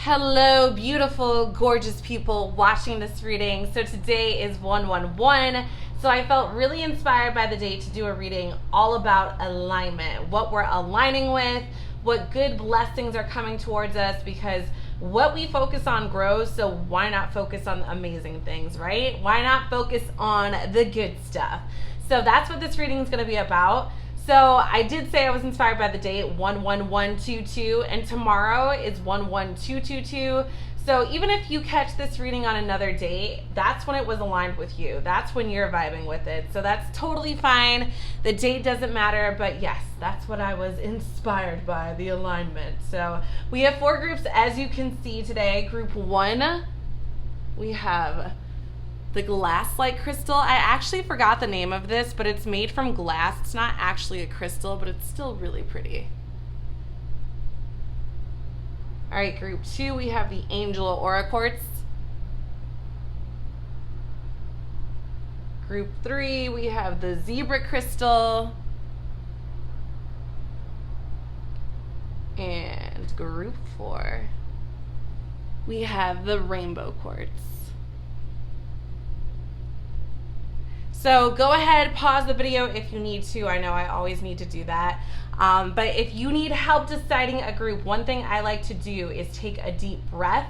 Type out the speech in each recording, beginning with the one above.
Hello, beautiful, gorgeous people watching this reading. So today is 111. So I felt really inspired by the date to do a reading all about alignment, what we're aligning with, what good blessings are coming towards us, because what we focus on grows. So why not focus on amazing things, right? Why not focus on the good stuff? So that's what this reading is going to be about. So I did say I was inspired by the date 11122, and tomorrow is 11222. So even if you catch this reading on another date, that's when it was aligned with you. That's when you're vibing with it. So that's totally fine. The date doesn't matter, but yes, that's what I was inspired by, the alignment. So we have 4 groups, as you can see today. Group 1, we have the glass-like crystal. I actually forgot the name of this, but it's made from glass. It's not actually a crystal, but it's still really pretty. All right, group 2, we have the angel aura quartz. Group 3, we have the zebra crystal. And group 4, we have the rainbow quartz. So go ahead, pause the video if you need to. I know I always need to do that. But if you need help deciding a group, one thing I like to do is take a deep breath,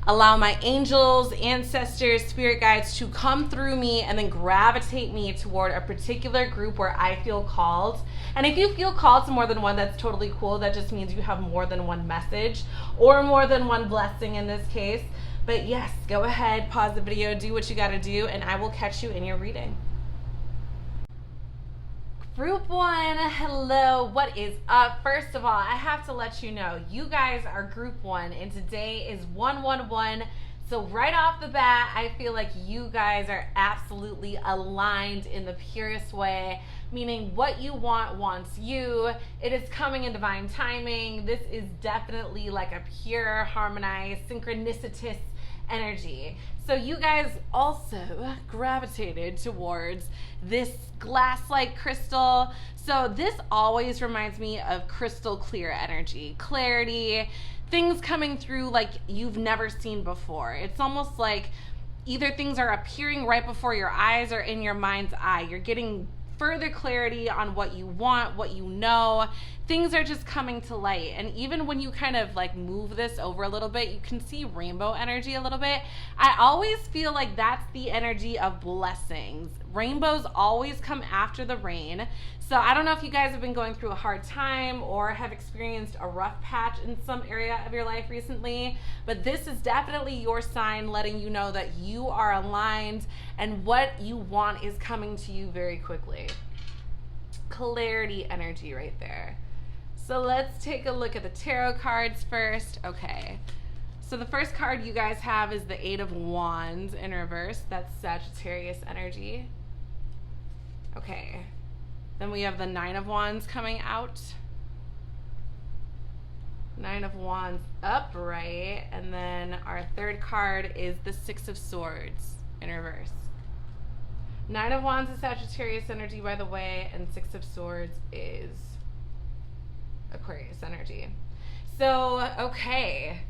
allow my angels, ancestors, spirit guides to come through me and then gravitate me toward a particular group where I feel called. And if you feel called to more than one, that's totally cool. That just means you have more than one message or more than one blessing in this case. But yes, go ahead, pause the video, do what you gotta do, and I will catch you in your reading. Group 1, hello, what is up? First of all, I have to let you know, you guys are group 1, and today is 111. So right off the bat, I feel like you guys are absolutely aligned in the purest way, meaning what you want wants you. It is coming in divine timing. This is definitely like a pure, harmonized, synchronicitous energy. So you guys also gravitated towards this glass-like crystal. So this always reminds me of crystal clear energy, clarity, things coming through like you've never seen before. It's almost like either things are appearing right before your eyes or in your mind's eye. You're getting further clarity on what you want, what you know. Things are just coming to light. And even when you kind of like move this over a little bit, you can see rainbow energy a little bit. I always feel like that's the energy of blessings. Rainbows always come after the rain. So I don't know if you guys have been going through a hard time or have experienced a rough patch in some area of your life recently, but this is definitely your sign letting you know that you are aligned and what you want is coming to you very quickly. Clarity energy right there. So let's take a look at the tarot cards first. Okay. So the first card you guys have is the 8 of Wands in reverse. That's Sagittarius energy. Okay. Then we have the 9 of Wands coming out. 9 of Wands upright. And then our third card is the 6 of Swords in reverse. 9 of Wands is Sagittarius energy, by the way, and 6 of Swords is Aquarius energy. So, okay.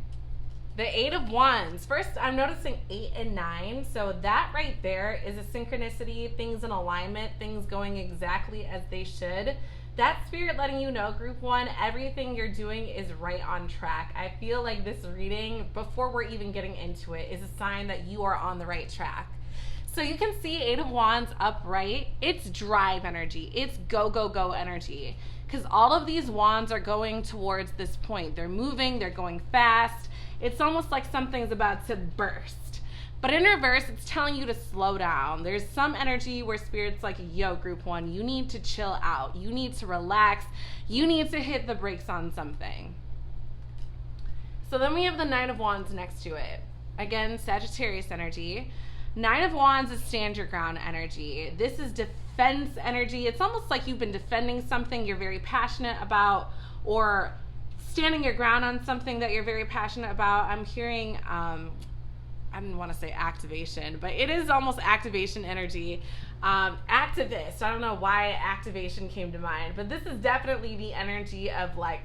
The 8 of Wands. First, I'm noticing 8 and 9. So that right there is a synchronicity, things in alignment, things going exactly as they should. That's spirit letting you know, group 1, everything you're doing is right on track. I feel like this reading, before we're even getting into it, is a sign that you are on the right track. So you can see 8 of Wands upright. It's drive energy. It's go, go, go energy. Because all of these wands are going towards this point. They're moving, they're going fast. It's almost like something's about to burst. But in reverse, it's telling you to slow down. There's some energy where spirit's like, yo, group 1, you need to chill out. You need to relax. You need to hit the brakes on something. So then we have the 9 of Wands next to it. Again, Sagittarius energy. 9 of Wands is stand your ground energy. This is defense energy. It's almost like you've been defending something you're very passionate about, or standing your ground on something that you're very passionate about. I'm hearing, I didn't want to say activation, but it is almost activation energy. Activist. I don't know why activation came to mind, but this is definitely the energy of like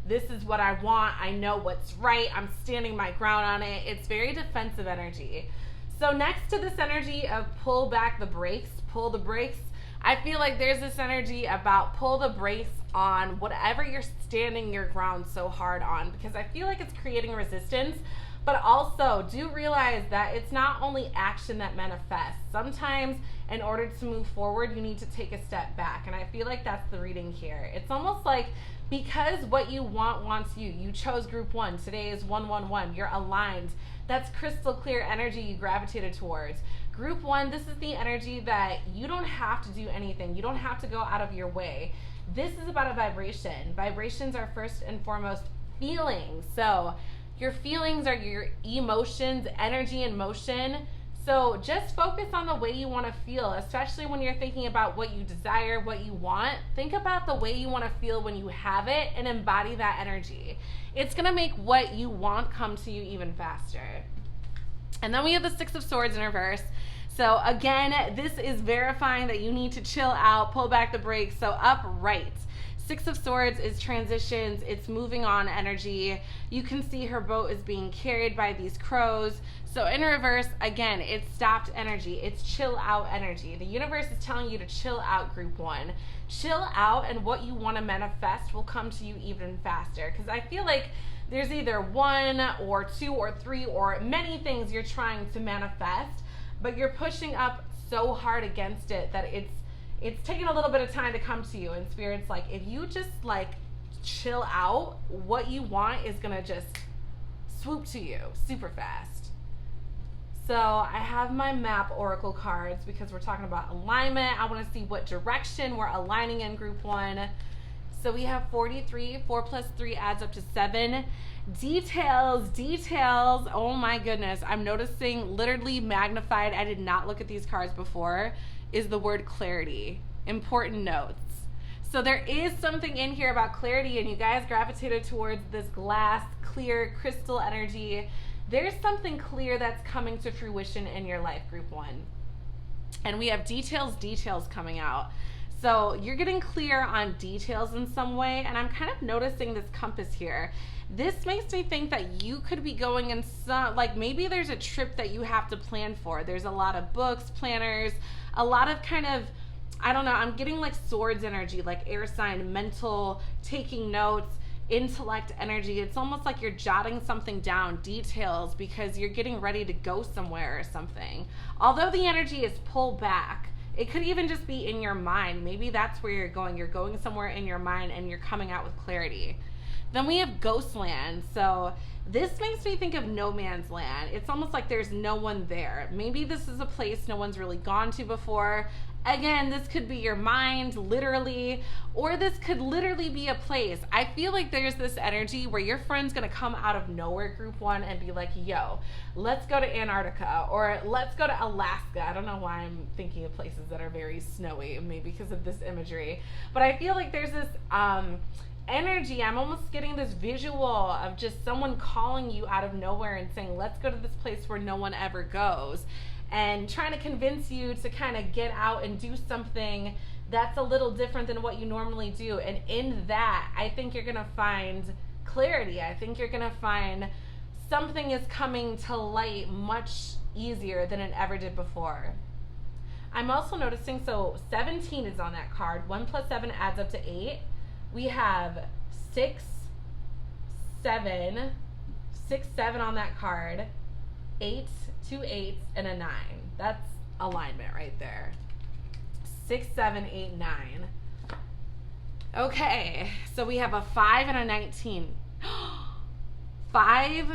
this is what I want, I know what's right, I'm standing my ground on it. It's very defensive energy. So next to this energy of pull back the brakes, pull the brakes, I feel like there's this energy about pull the brakes on whatever you're standing your ground so hard on, because I feel like it's creating resistance. But also do realize that it's not only action that manifests. Sometimes in order to move forward, you need to take a step back. And I feel like that's the reading here. It's almost like because what you want wants you. You chose group 1. Today is 111. You're aligned. That's crystal clear energy you gravitated towards. Group 1, this is the energy that you don't have to do anything. You don't have to go out of your way. This is about a vibration. Vibrations are first and foremost feelings. So your feelings are your emotions, energy in motion. So just focus on the way you want to feel, especially when you're thinking about what you desire, what you want. Think about the way you want to feel when you have it and embody that energy. It's going to make what you want come to you even faster. And then we have the 6 of Swords in reverse. So again, this is verifying that you need to chill out, pull back the brakes. So upright. 6 of Swords is transitions, it's moving on energy. You can see her boat is being carried by these crows. So in reverse, again, it's stopped energy. It's chill out energy. The universe is telling you to chill out, group 1. Chill out, and what you want to manifest will come to you even faster. Because I feel like there's either 1 or 2 or 3 or many things you're trying to manifest, but you're pushing up so hard against it that it's taking a little bit of time to come to you. And Spirit's like, if you just like chill out, what you want is gonna just swoop to you super fast. So I have my map oracle cards because we're talking about alignment. I want to see what direction we're aligning in, group 1. So we have 43. 4 plus 3 adds up to 7. Details. Oh my goodness. I'm noticing literally magnified. I did not look at these cards before. Is the word clarity. Important notes. So there is something in here about clarity, and you guys gravitated towards this glass, clear, crystal energy. There's something clear that's coming to fruition in your life, group 1. And we have details coming out. So you're getting clear on details in some way, and I'm kind of noticing this compass here. This makes me think that you could be going in some, like maybe there's a trip that you have to plan for. There's a lot of books, planners, a lot of kind of, I don't know, I'm getting like swords energy, like air sign, mental, taking notes, intellect energy. It's almost like you're jotting something down, details, because you're getting ready to go somewhere or something. Although the energy is pulled back, it could even just be in your mind. Maybe that's where you're going. You're going somewhere in your mind and you're coming out with clarity. Then we have Ghostland. So this makes me think of no man's land. It's almost like there's no one there. Maybe this is a place no one's really gone to before. Again, this could be your mind, literally, or this could literally be a place. I feel like there's this energy where your friend's gonna come out of nowhere, group 1, and be like, yo, let's go to Antarctica, or let's go to Alaska. I don't know why I'm thinking of places that are very snowy, maybe because of this imagery. But I feel like there's this energy. I'm almost getting this visual of just someone calling you out of nowhere and saying, let's go to this place where no one ever goes, and trying to convince you to kind of get out and do something that's a little different than what you normally do. And in that, I think you're going to find clarity. I think you're going to find something is coming to light much easier than it ever did before. I'm also noticing, so 17 is on that card. 1 plus 7 adds up to 8. We have 6, 7 on that card, 8, 2 8s, and a 9. That's alignment right there. 6, 7, 8, 9. Okay, so we have a 5 and a 19. 5,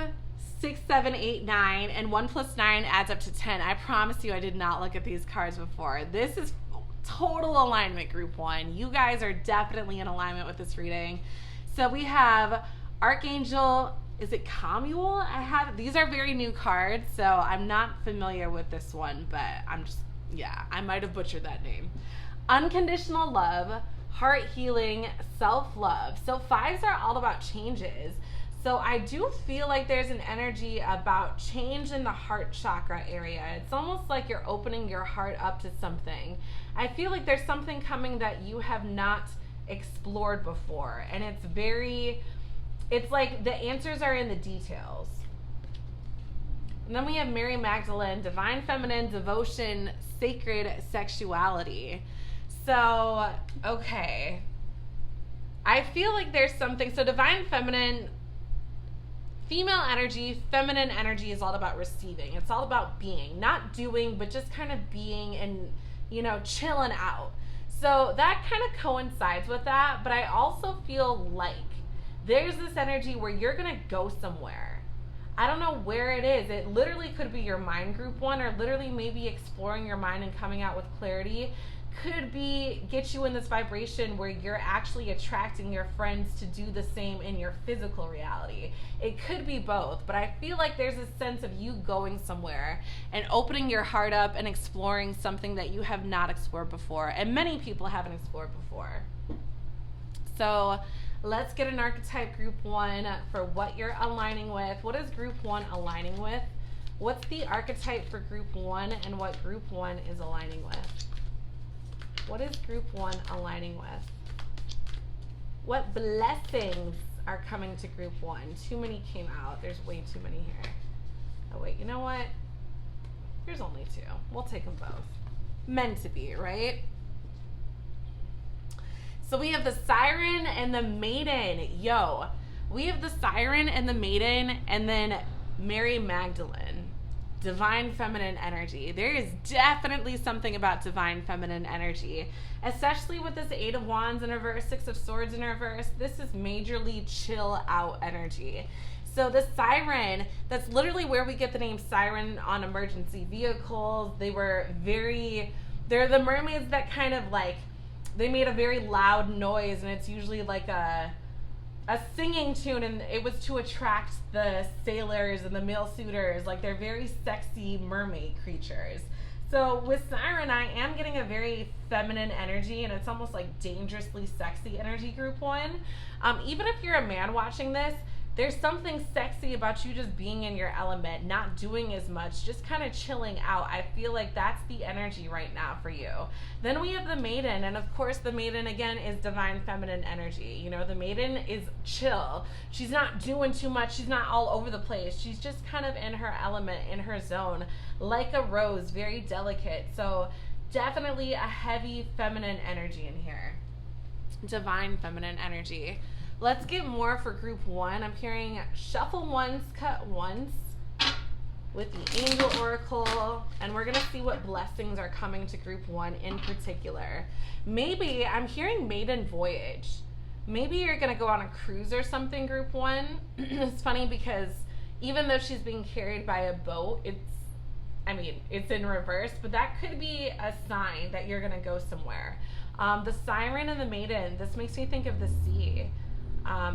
6, 7, 8, 9, and 1 plus 9 adds up to 10. I promise you I did not look at these cards before. This is total alignment, group 1. You guys are definitely in alignment with this reading. So we have Archangel, is it Camuel? These are very new cards, so I'm not familiar with this one, but I might have butchered that name. Unconditional love, heart healing, self-love. So 5s are all about changes. So I do feel like there's an energy about change in the heart chakra area. It's almost like you're opening your heart up to something. I feel like there's something coming that you have not explored before, and it's very It's like the answers are in the details. And then we have Mary Magdalene, divine feminine, devotion, sacred sexuality. So, okay. I feel like there's something, so divine feminine, female energy, feminine energy is all about receiving. It's all about being, not doing, but just kind of being and, you know, chilling out. So that kind of coincides with that, but I also feel like there's this energy where you're going to go somewhere. I don't know where it is. It literally could be your mind group one, or literally maybe exploring your mind and coming out with clarity. Could be get you in this vibration where you're actually attracting your friends to do the same in your physical reality. It could be both, but I feel like there's a sense of you going somewhere and opening your heart up and exploring something that you have not explored before, and many people haven't explored before. So let's get an archetype group one for what you're aligning with. What is group one aligning with? What's the archetype for group one and what group one is aligning with? What is group one aligning with? What blessings are coming to group one? Too many came out. There's way too many here. Oh wait, you know what? There's only two. We'll take them both. Meant to be, right? So we have the Siren and the Maiden. Yo, we have the Siren and the Maiden, and then Mary Magdalene. Divine feminine energy. There is definitely something about divine feminine energy, especially with this 8 of Wands in reverse, 6 of Swords in reverse. This is majorly chill out energy. So the Siren, that's literally where we get the name Siren on emergency vehicles. They're the mermaids that kind of like, they made a very loud noise, and it's usually like a singing tune, and it was to attract the sailors and the male suitors. Like, they're very sexy mermaid creatures. So with Siren, I am getting a very feminine energy, and it's almost like dangerously sexy energy, group one. Even if you're a man watching this, there's something sexy about you just being in your element, not doing as much, just kind of chilling out. I feel like that's the energy right now for you. Then we have the Maiden, and of course the Maiden again is divine feminine energy. You know, the Maiden is chill. She's not doing too much. She's not all over the place. She's just kind of in her element, in her zone, like a rose, very delicate. So definitely a heavy feminine energy in here. Divine feminine energy. Let's get more for group one. I'm hearing shuffle once, cut once with the Angel Oracle, and we're gonna see what blessings are coming to group one in particular. Maybe I'm hearing maiden voyage. Maybe you're gonna go on a cruise or something, group one. It's funny because even though she's being carried by a boat, it's in reverse, but that could be a sign that you're gonna go somewhere. The Siren and the Maiden, this makes me think of the sea.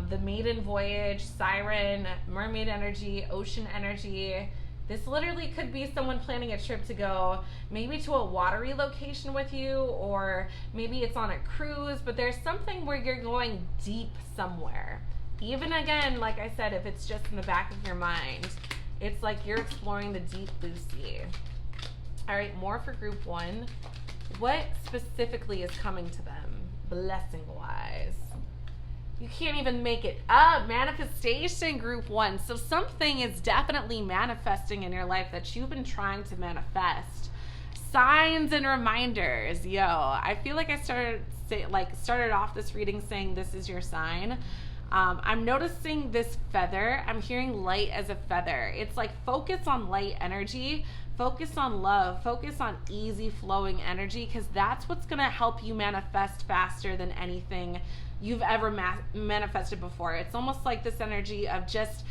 The maiden voyage, Siren, mermaid energy, ocean energy. This literally could be someone planning a trip to go maybe to a watery location with you, or maybe it's on a cruise, but there's something where you're going deep somewhere. Even again, like I said, if it's just in the back of your mind, it's like you're exploring the deep blue sea. All right, more for group one. What specifically is coming to them, blessing-wise? You can't even make it up. Manifestation, group one. So something is definitely manifesting in your life that you've been trying to manifest. Signs and reminders. Yo, I feel like I started off this reading saying this is your sign. I'm noticing this feather. I'm hearing light as a feather. It's like focus on light energy. Focus on love. Focus on easy flowing energy, because that's what's going to help you manifest faster than anything you've ever manifested before. It's almost like this energy of just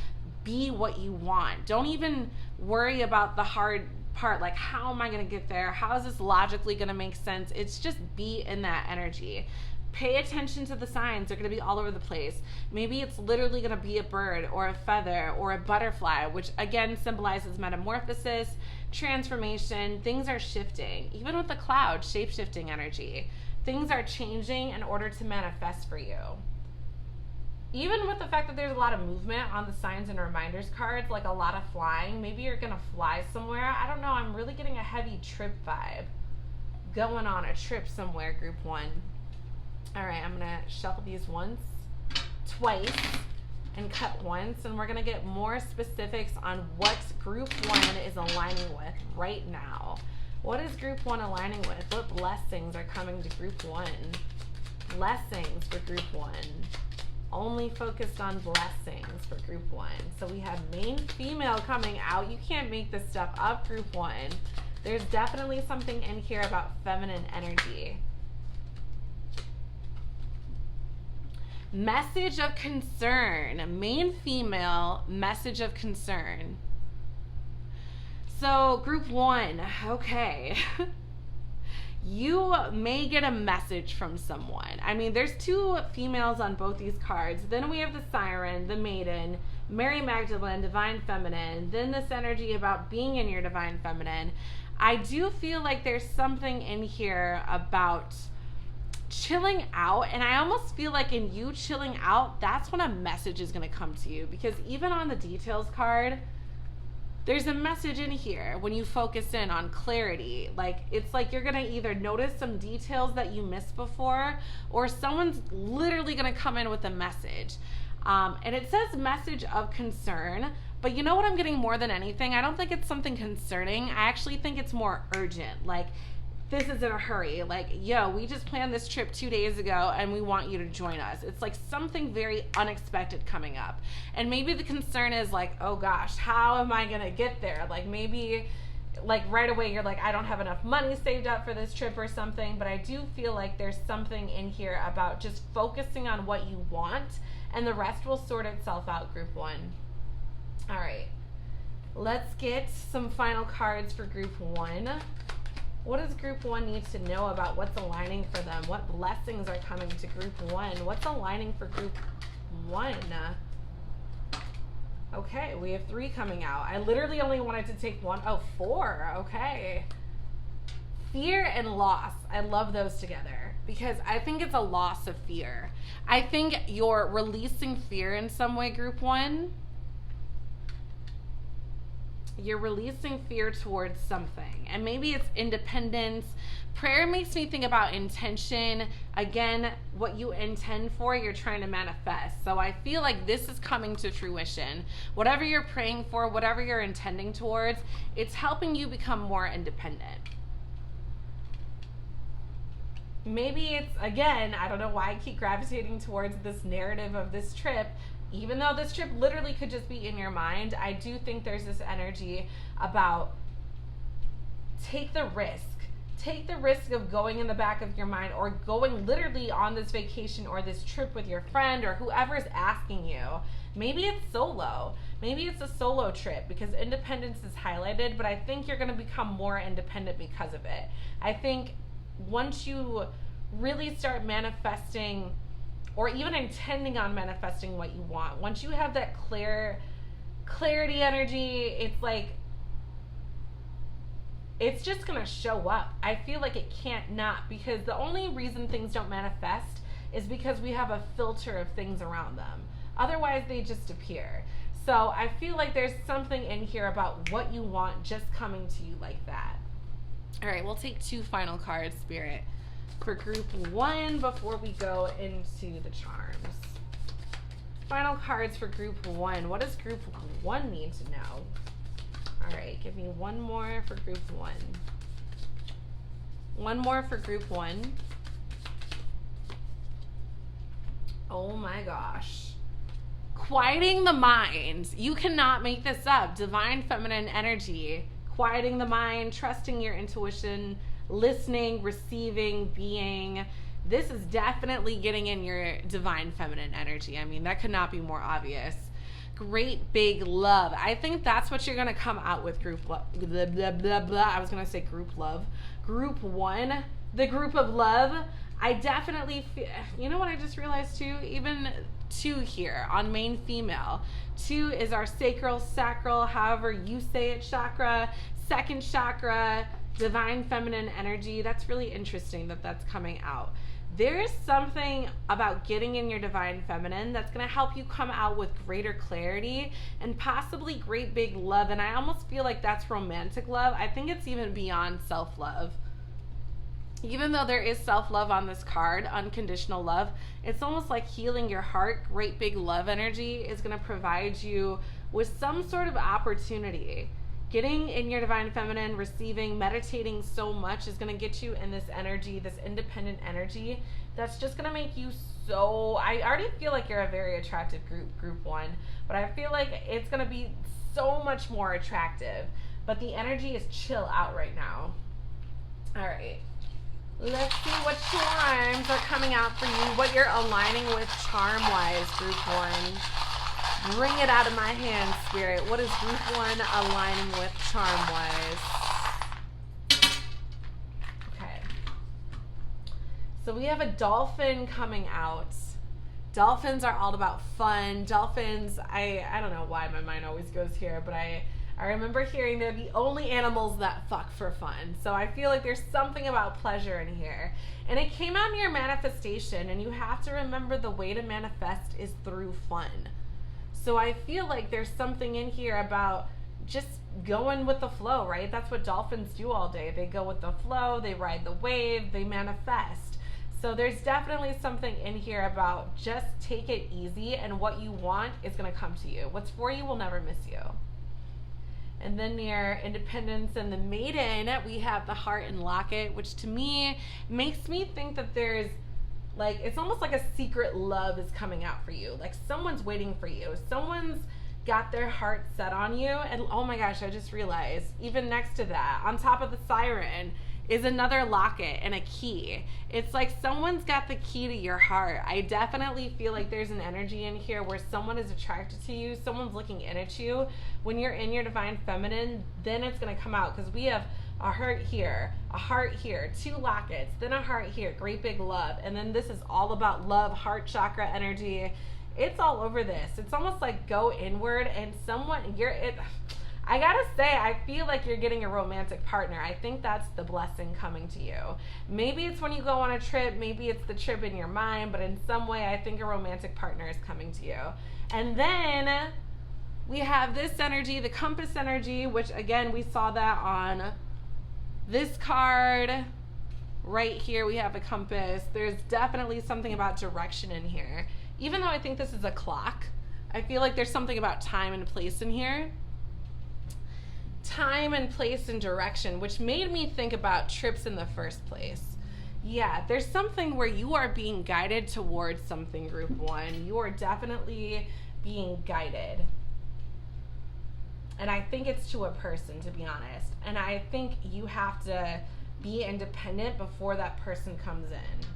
be what you want. Don't even worry about the hard part, like how am I going to get there? How is this logically going to make sense? It's just be in that energy. Pay attention to the signs. They're going to be all over the place. Maybe it's literally going to be a bird or a feather or a butterfly, which again symbolizes metamorphosis, transformation. Things are shifting. Even with the cloud, shape-shifting energy. Things are changing in order to manifest for you. Even with the fact that there's a lot of movement on the signs and reminders cards, like a lot of flying, maybe you're gonna fly somewhere. I don't know, I'm really getting a heavy trip vibe. Going on a trip somewhere, group one. All right, I'm gonna shuffle these once, twice, and cut once, and we're going to get more specifics on what group 1 is aligning with right now. What is group 1 aligning with? What blessings are coming to group 1? Blessings for group 1. Only focused on blessings for group 1. So we have main female coming out. You can't make this stuff up, group 1. There's definitely something in here about feminine energy. Message of concern. Main female, message of concern. So group 1, okay. You may get a message from someone. I mean, there's 2 females on both these cards. Then we have the Siren, the Maiden, Mary Magdalene, Divine Feminine. Then this energy about being in your Divine Feminine. I do feel like there's something in here about chilling out, and I almost feel like in you chilling out, that's when a message is going to come to you, because even on the details card, there's a message in here when you focus in on clarity. Like, it's like you're going to either notice some details that you missed before, or someone's literally going to come in with a message. And it says message of concern, but you know what I'm getting more than anything? I don't think it's something concerning. I actually think it's more urgent. Like, this is in a hurry. Like, yo, we just planned this trip 2 days ago and we want you to join us. It's like something very unexpected coming up. And maybe the concern is like, oh gosh, how am I gonna get there? Like, maybe like right away you're like, I don't have enough money saved up for this trip or something. But I do feel like there's something in here about just focusing on what you want, and the rest will sort itself out, group 1. All right, let's get some final cards for group 1. What does group 1 need to know about what's aligning for them? What blessings are coming to group 1? What's aligning for group 1? Okay, we have 3 coming out. I literally only wanted to take 1. Oh, 4. Okay. Fear and loss. I love those together because I think it's a loss of fear. I think you're releasing fear in some way, group 1. You're releasing fear towards something, and maybe it's independence. Prayer makes me think about intention. Again, what you intend for, you're trying to manifest. So I feel like this is coming to fruition. Whatever you're praying for, whatever you're intending towards, it's helping you become more independent. Maybe it's, again, I don't know why I keep gravitating towards this narrative of this trip. Even though this trip literally could just be in your mind, I do think there's this energy about take the risk. Take the risk of going in the back of your mind, or going literally on this vacation or this trip with your friend or whoever's asking you. Maybe it's solo. Maybe it's a solo trip because independence is highlighted, but I think you're going to become more independent because of it. I think once you really start manifesting, or even intending on manifesting what you want, once you have that clarity energy, it's like, it's just gonna show up. I feel like it can't not, because the only reason things don't manifest is because we have a filter of things around them. Otherwise, they just appear. So I feel like there's something in here about what you want just coming to you like that. All right, we'll take 2 final cards, Spirit, for group 1 before we go into the charms. Final cards for group 1. What does group 1 need to know? All right, give me 1 more for group 1. 1 more for group 1. Oh my gosh. Quieting the mind. You cannot make this up. Divine feminine energy. Quieting the mind, trusting your intuition, listening, receiving, being. This is definitely getting in your divine feminine energy. I mean, that could not be more obvious. Great big love. I think that's what you're going to come out with, group love. Blah, blah, blah, blah. I was going to say group love. Group 1, the group of love. I definitely feel, you know what I just realized too? Even 2 here on main female. 2 is our sacral, however you say it, chakra. 2nd chakra, divine feminine energy. That's really interesting that that's coming out. There's something about getting in your divine feminine that's going to help you come out with greater clarity and possibly great big love. And I almost feel like that's romantic love. I think it's even beyond self-love. Even though there is self-love on this card, unconditional love, it's almost like healing your heart. Great big love energy is going to provide you with some sort of opportunity. Getting in your divine feminine, receiving, meditating so much is going to get you in this energy, this independent energy that's just going to make you so, I already feel like you're a very attractive group one, but I feel like it's going to be so much more attractive. But the energy is chill out right now. All right. Let's see what charms are coming out for you, what you're aligning with charm-wise, group one. Bring it out of my hand, Spirit. What is group one aligning with charm-wise? Okay. So we have a dolphin coming out. Dolphins are all about fun. Dolphins, I don't know why my mind always goes here, but I remember hearing they're the only animals that fuck for fun. So I feel like there's something about pleasure in here. And it came out in your manifestation, and you have to remember the way to manifest is through fun. So I feel like there's something in here about just going with the flow, right? That's what dolphins do all day. They go with the flow, they ride the wave, they manifest. So there's definitely something in here about just take it easy, and what you want is going to come to you. What's for you will never miss you. And then near Independence and the Maiden, we have the Heart and Locket, which to me makes me think that there's like, it's almost like a secret love is coming out for you. Like someone's waiting for you. Someone's got their heart set on you. And oh my gosh, I just realized, even next to that, on top of the siren, is another locket and a key. It's like someone's got the key to your heart. I definitely feel like there's an energy in here where someone is attracted to you, someone's looking in at you. When you're in your divine feminine, then it's gonna come out, because we have a heart here, a heart here, two lockets, then a heart here, great big love. And then this is all about love, heart chakra energy. It's all over this. It's almost like go inward, and I gotta say, I feel like you're getting a romantic partner. I think that's the blessing coming to you. Maybe it's when you go on a trip, maybe it's the trip in your mind, but in some way, I think a romantic partner is coming to you. And then we have this energy, the compass energy, which again, we saw that on this card. Right here, we have a compass. There's definitely something about direction in here. Even though I think this is a clock, I feel like there's something about time and place in here. Time and place and direction, which made me think about trips in the first place. Yeah, there's something where you are being guided towards something, group one. You are definitely being guided. And I think it's to a person, to be honest. And I think you have to be independent before that person comes in.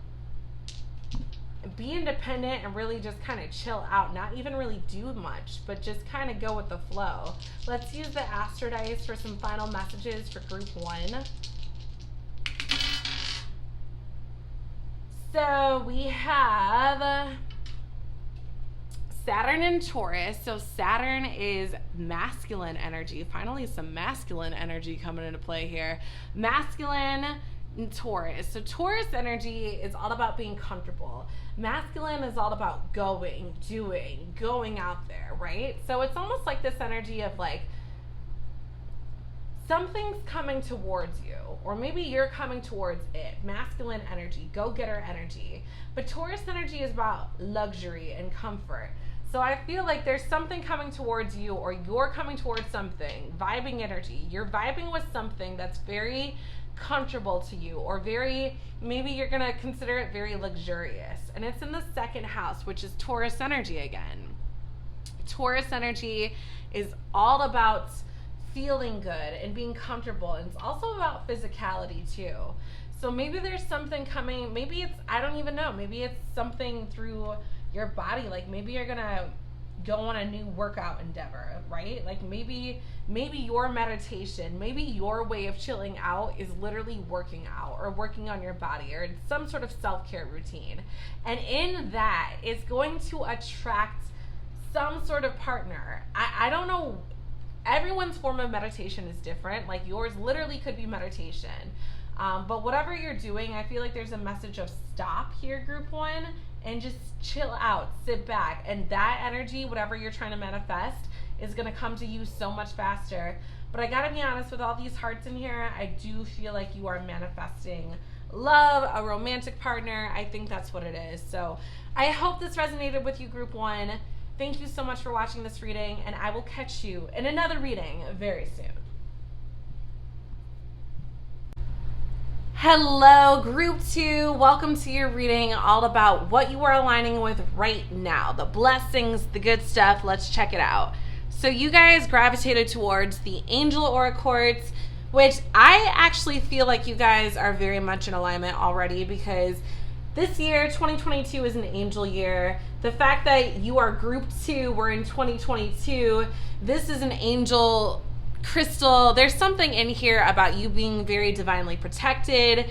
Be independent and really just kind of chill out, not even really do much, but just kind of go with the flow. Let's use the Astro Dice for some final messages for group one. So we have Saturn and Taurus. So Saturn is masculine energy. Finally, some masculine energy coming into play here. Masculine and Taurus. So Taurus energy is all about being comfortable. Masculine is all about going, doing, going out there, right? So it's almost like this energy of like something's coming towards you, or maybe you're coming towards it. Masculine energy, go-getter energy. But Taurus energy is about luxury and comfort. So I feel like there's something coming towards you, or you're coming towards something, vibing energy. You're vibing with something that's very comfortable to you, or very, maybe you're gonna consider it very luxurious. And it's in the second house, which is Taurus energy again. Taurus energy is all about feeling good and being comfortable, and it's also about physicality too. So maybe there's something coming, maybe it's, I don't even know, maybe it's something through your body, like maybe you're gonna go on a new workout endeavor, right? Like maybe your meditation, maybe your way of chilling out is literally working out or working on your body or some sort of self-care routine. And in that, it's going to attract some sort of partner. I don't know, everyone's form of meditation is different. Like yours literally could be meditation. But whatever you're doing, I feel like there's a message of stop here, group one, and just chill out, sit back. And that energy, whatever you're trying to manifest, is gonna come to you so much faster. But I gotta be honest, with all these hearts in here, I do feel like you are manifesting love, a romantic partner. I think that's what it is. So I hope this resonated with you, group one. Thank you so much for watching this reading, and I will catch you in another reading very soon. Hello, group two. Welcome to your reading all about what you are aligning with right now. The blessings, the good stuff. Let's check it out. So you guys gravitated towards the Angel Aura Quartz, which I actually feel like you guys are very much in alignment already, because this year, 2022, is an angel year. The fact that you are group two, we're in 2022, this is an angel crystal. There's something in here about you being very divinely protected,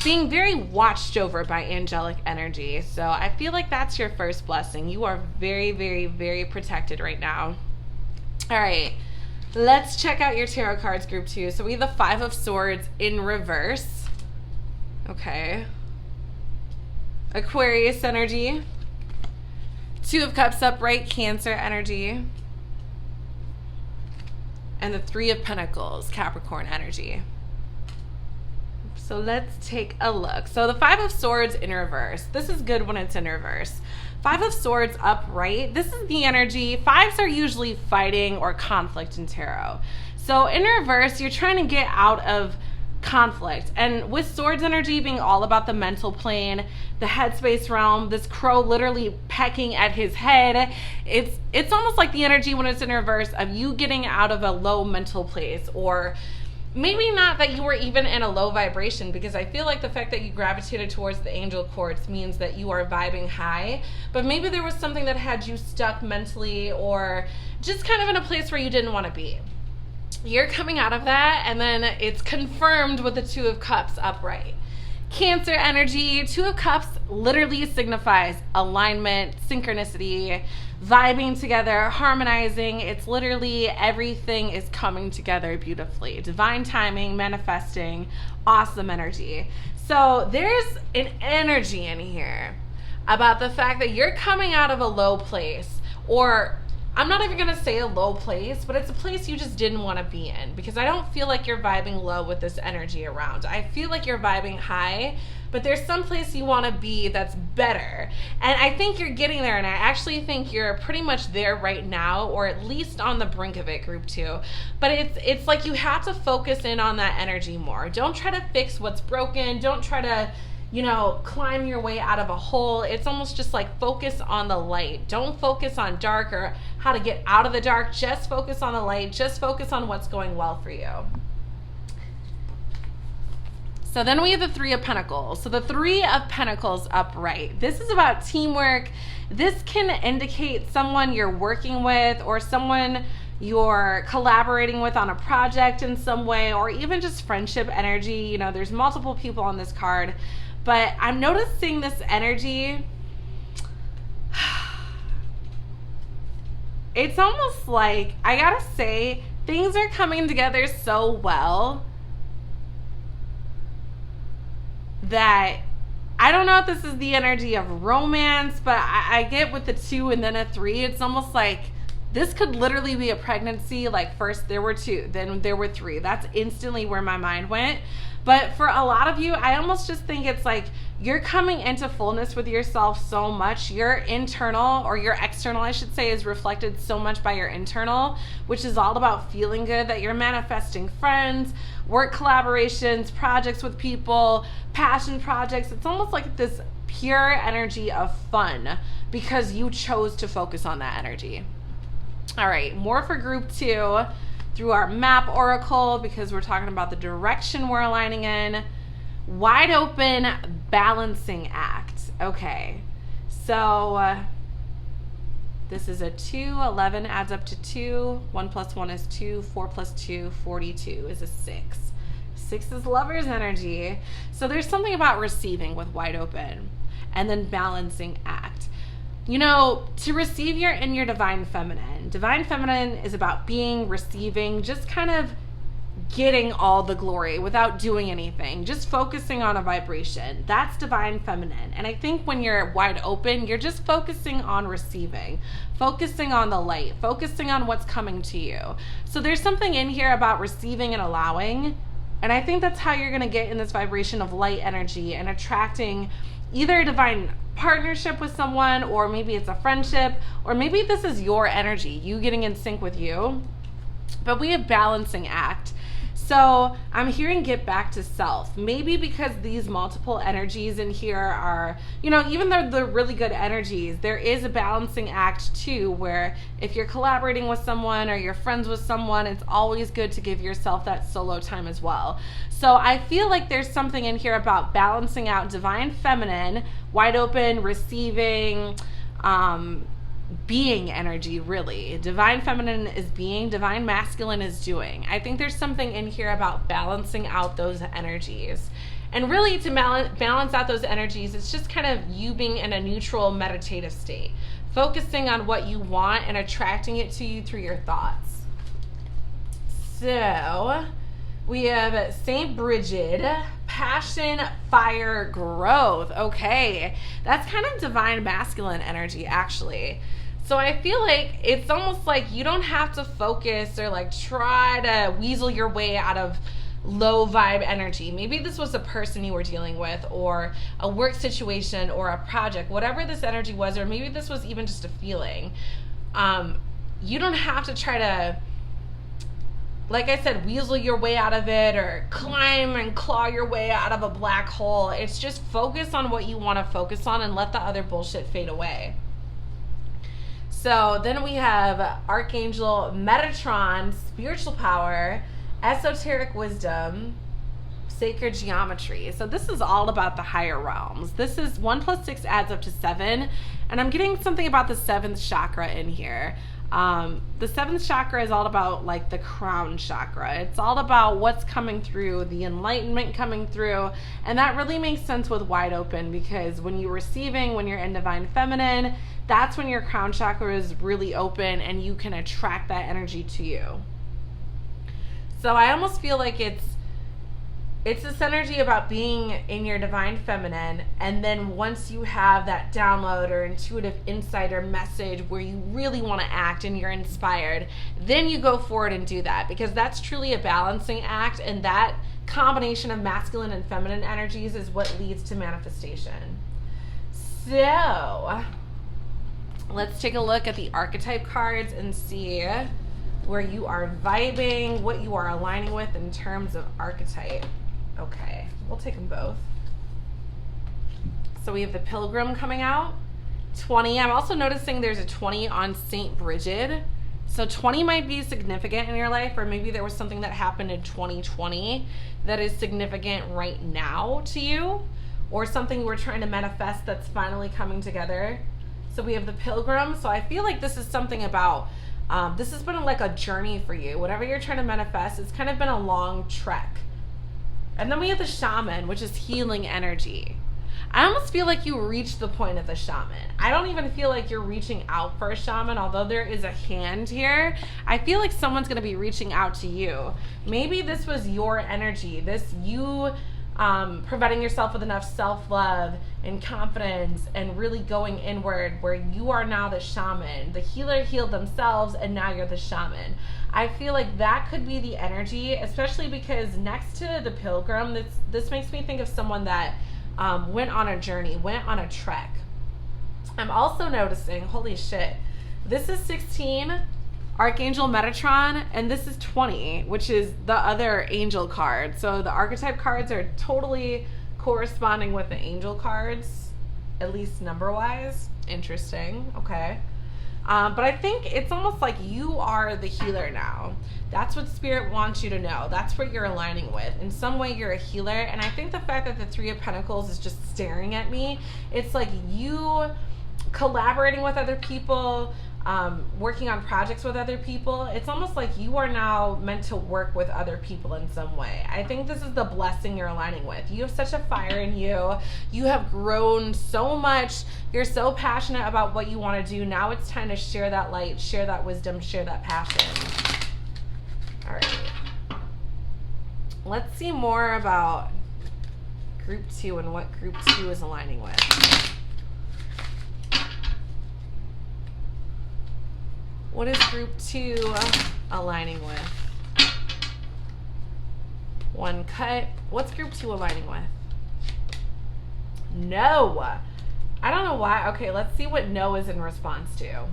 being very watched over by angelic energy. So I feel like that's your first blessing. You are very, very, very protected right now. All right. Let's check out your tarot cards, group two. So we have the Five of Swords in reverse. Okay. Aquarius energy. Two of Cups upright, Cancer energy. And the Three of Pentacles, Capricorn energy. So let's take a look. So the Five of Swords in reverse. This is good when it's in reverse. Five of Swords upright. This is the energy. Fives are usually fighting or conflict in tarot. So in reverse, you're trying to get out of conflict. And with Swords energy being all about the mental plane, the headspace realm, this crow literally pecking at his head, it's almost like the energy when it's in reverse of you getting out of a low mental place, or maybe not that you were even in a low vibration, because I feel like the fact that you gravitated towards the Angel Quartz means that you are vibing high, but maybe there was something that had you stuck mentally, or just kind of in a place where you didn't want to be. You're coming out of that, and then it's confirmed with the Two of Cups upright. Cancer energy. Two of Cups literally signifies alignment, synchronicity, vibing together, harmonizing. It's literally everything is coming together beautifully. Divine timing, manifesting, awesome energy. So there's an energy in here about the fact that you're coming out of a low place, or I'm not even going to say a low place, but it's a place you just didn't want to be in, because I don't feel like you're vibing low with this energy around. I feel like you're vibing high, but there's some place you want to be that's better. And I think you're getting there, and I actually think you're pretty much there right now, or at least on the brink of it, group two. But it's like you have to focus in on that energy more. Don't try to fix what's broken. Don't try to, climb your way out of a hole. It's almost just like focus on the light. Don't focus on dark or how to get out of the dark. Just focus on the light. Just focus on what's going well for you. So then we have the Three of Pentacles. So the Three of Pentacles upright. This is about teamwork. This can indicate someone you're working with, or someone you're collaborating with on a project in some way, or even just friendship energy. There's multiple people on this card, but I'm noticing this energy. It's almost like, I gotta say, things are coming together so well that I don't know if this is the energy of romance, but I get with the two and then a three, it's almost like this could literally be a pregnancy. Like, first there were two, then there were three. That's instantly where my mind went. But for a lot of you, I almost just think it's like you're coming into fullness with yourself so much. Your internal, or your external, I should say, is reflected so much by your internal, which is all about feeling good, that you're manifesting friends, work collaborations, projects with people, passion projects. It's almost like this pure energy of fun because you chose to focus on that energy. All right, more for group two through our map oracle, because we're talking about the direction we're aligning in. Wide open balancing act. Okay, so this is a 2, 11 adds up to 2, 1 plus 1 is 2, 4 plus 2, 42 is a 6. 6 is lover's energy. So there's something about receiving with wide open, and then balancing act. To receive, you're in your divine feminine. Divine feminine is about being, receiving, just kind of getting all the glory without doing anything, just focusing on a vibration. That's divine feminine. And I think when you're wide open, you're just focusing on receiving, focusing on the light, focusing on what's coming to you. So there's something in here about receiving and allowing. And I think that's how you're going to get in this vibration of light energy and attracting either a divine partnership with someone, or maybe it's a friendship, or maybe this is your energy, you getting in sync with you. But we have balancing act. So I'm hearing get back to self. Maybe because these multiple energies in here are, even though they're really good energies, there is a balancing act too, where if you're collaborating with someone or you're friends with someone, it's always good to give yourself that solo time as well. So I feel like there's something in here about balancing out divine feminine, wide open, receiving, being energy, really. Divine feminine is being, divine masculine is doing. I think there's something in here about balancing out those energies. And really, to balance out those energies, it's just kind of you being in a neutral meditative state, focusing on what you want and attracting it to you through your thoughts. So we have Saint Bridget, passion, fire, growth. Okay, that's kind of divine masculine energy, actually. So I feel like it's almost like you don't have to focus or like try to weasel your way out of low vibe energy. Maybe this was a person you were dealing with, or a work situation, or a project, whatever this energy was, or maybe this was even just a feeling. You don't have to try to, like I said, weasel your way out of it or climb and claw your way out of a black hole. It's just focus on what you want to focus on and let the other bullshit fade away. So then we have Archangel Metatron, spiritual power, esoteric wisdom, sacred geometry. So this is all about the higher realms. This is 1 + 6 adds up to 7. And I'm getting something about the 7th chakra in here. The 7th chakra is all about like the crown chakra. It's all about what's coming through, the enlightenment coming through. And that really makes sense with wide open, because when you're receiving, when you're in divine feminine, that's when your crown chakra is really open and you can attract that energy to you. So I almost feel like it's this energy about being in your divine feminine, and then once you have that download or intuitive insight or message where you really want to act and you're inspired, then you go forward and do that, because that's truly a balancing act, and that combination of masculine and feminine energies is what leads to manifestation. So let's take a look at the archetype cards and see where you are vibing, what you are aligning with in terms of archetype. Okay, we'll take them both. So we have the Pilgrim coming out, 20. I'm also noticing there's a 20 on Saint Bridget. So 20 might be significant in your life, or maybe there was something that happened in 2020 that is significant right now to you, or something you were trying to manifest that's finally coming together. So we have the Pilgrim. So I feel like this is something about, this has been like a journey for you. Whatever you're trying to manifest, it's kind of been a long trek. And then we have the Shaman, which is healing energy. I almost feel like you reached the point of the Shaman. I don't even feel like you're reaching out for a shaman, although there is a hand here. I feel like someone's going to be reaching out to you. Maybe this was your energy. This you providing yourself with enough self-love and confidence and really going inward, where you are now the shaman. The healer healed themselves and now you're the shaman. I feel like that could be the energy, especially because next to the Pilgrim, this makes me think of someone that went on a journey, went on a trek. I'm also noticing, holy shit, this is 16, Archangel Metatron, and this is 20, which is the other angel card. So the archetype cards are totally corresponding with the angel cards, at least number-wise. Interesting. Okay. But I think it's almost like you are the healer now. That's what Spirit wants you to know. That's what you're aligning with. In some way, you're a healer. And I think the fact that the 3 of Pentacles is just staring at me, it's like you collaborating with other people, working on projects with other people. It's almost like you are now meant to work with other people in some way. I think this is the blessing you're aligning with. You have such a fire in you. You have grown so much. You're so passionate about what you want to do. Now it's time to share that light, share that wisdom, share that passion. All right. Let's see more about group 2 and what group 2 is aligning with. What is group 2 aligning with? One cut. What's group 2 aligning with? No. I don't know why. Okay, let's see what no is in response to.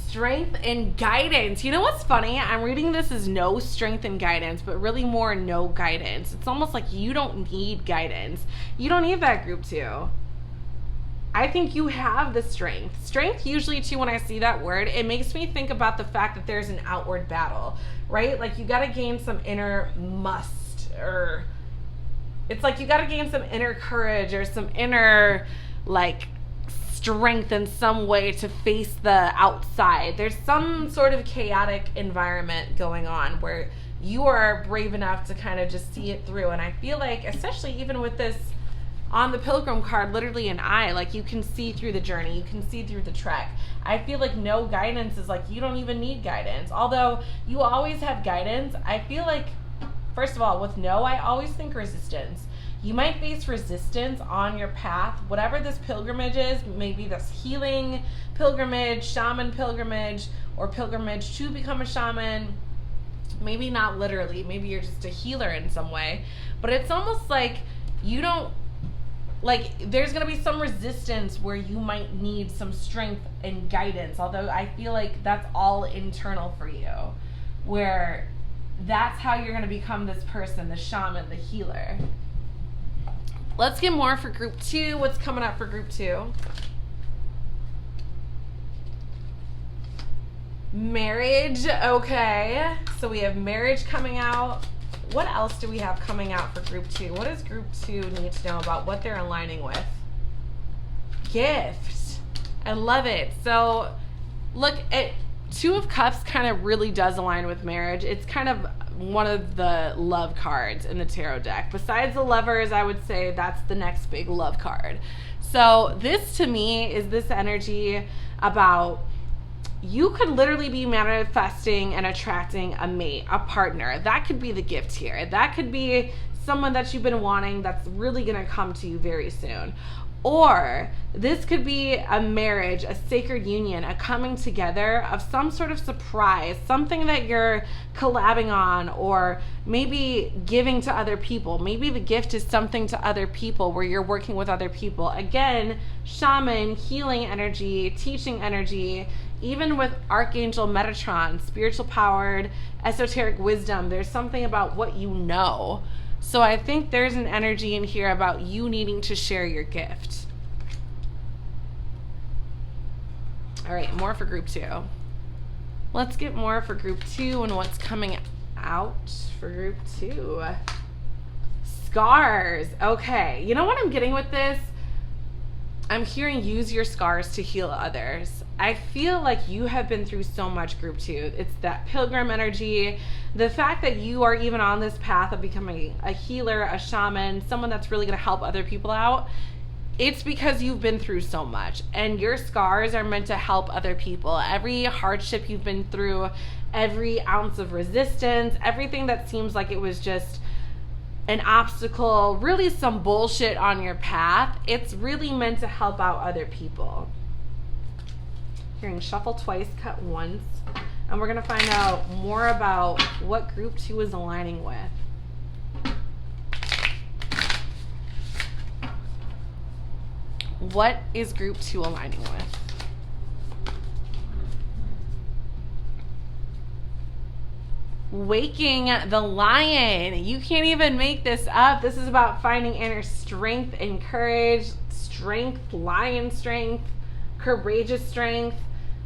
Strength and guidance. You know what's funny? I'm reading this as no strength and guidance, but really more no guidance. It's almost like you don't need guidance. You don't need that group 2. I think you have the strength. Strength usually too, when I see that word, it makes me think about the fact that there's an outward battle, right? Like you got to gain some inner must, or it's like you got to gain some inner courage or some inner like strength in some way to face the outside. There's some sort of chaotic environment going on where you are brave enough to kind of just see it through. And I feel like, especially even with this on the Pilgrim card, literally an eye, like you can see through the journey, you can see through the trek. I feel like no guidance is like you don't even need guidance. Although you always have guidance, I feel like, first of all, with no, I always think resistance. You might face resistance on your path, whatever this pilgrimage is, maybe this healing pilgrimage, shaman pilgrimage, or pilgrimage to become a shaman. Maybe not literally, maybe you're just a healer in some way, but it's almost like you don't, like there's going to be some resistance where you might need some strength and guidance, although I feel like that's all internal for you, where that's how you're going to become this person, the shaman, the healer. Let's get more for group 2. What's coming up for group 2? Marriage. Okay. So we have marriage coming out. What else do we have coming out for group 2? What does group 2 need to know about what they're aligning with? Gift. I love it. So look, at 2 of Cups kind of really does align with marriage. It's kind of one of the love cards in the tarot deck. Besides the Lovers, I would say that's the next big love card. So this to me is this energy about you could literally be manifesting and attracting a mate, a partner. That could be the gift here. That could be someone that you've been wanting that's really going to come to you very soon. Or this could be a marriage, a sacred union, a coming together of some sort of surprise, something that you're collabing on, or maybe giving to other people. Maybe the gift is something to other people where you're working with other people. Again, shaman, healing energy, teaching energy, even with Archangel Metatron, spiritual powered, esoteric wisdom. There's something about what you know. So I think there's an energy in here about you needing to share your gift. All right, more for group 2. Let's get more for group 2 and what's coming out for group 2. Scars. Okay, you know what I'm getting with this? I'm hearing use your scars to heal others. I feel like you have been through so much, group 2. It's that pilgrim energy. The fact that you are even on this path of becoming a healer, a shaman, someone that's really going to help other people out. It's because you've been through so much, and your scars are meant to help other people. Every hardship you've been through, every ounce of resistance, everything that seems like it was just an obstacle, really some bullshit on your path, it's really meant to help out other people. Hearing shuffle twice, cut once, and we're going to find out more about what group 2 is aligning with. What is group 2 aligning with? Waking the lion. You can't even make this up. This is about finding inner strength and courage, strength, lion strength, courageous strength.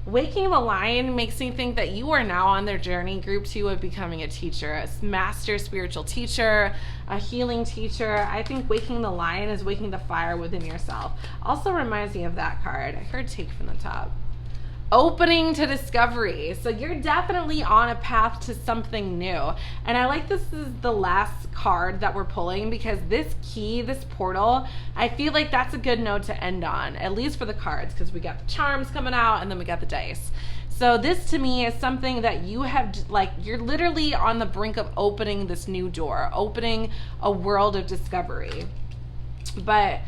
Waking the lion makes me think that you are now on their journey, group 2, of becoming a teacher, a master spiritual teacher, a healing teacher. I think waking the lion is waking the fire within yourself. Also reminds me of that card. I heard take from the top. Opening to discovery. So you're definitely on a path to something new. And I like this is the last card that we're pulling, because this key, this portal, I feel like that's a good note to end on, at least for the cards, because we got the charms coming out and then we got the dice. So this to me is something that you have, like, you're literally on the brink of opening this new door, opening a world of discovery. But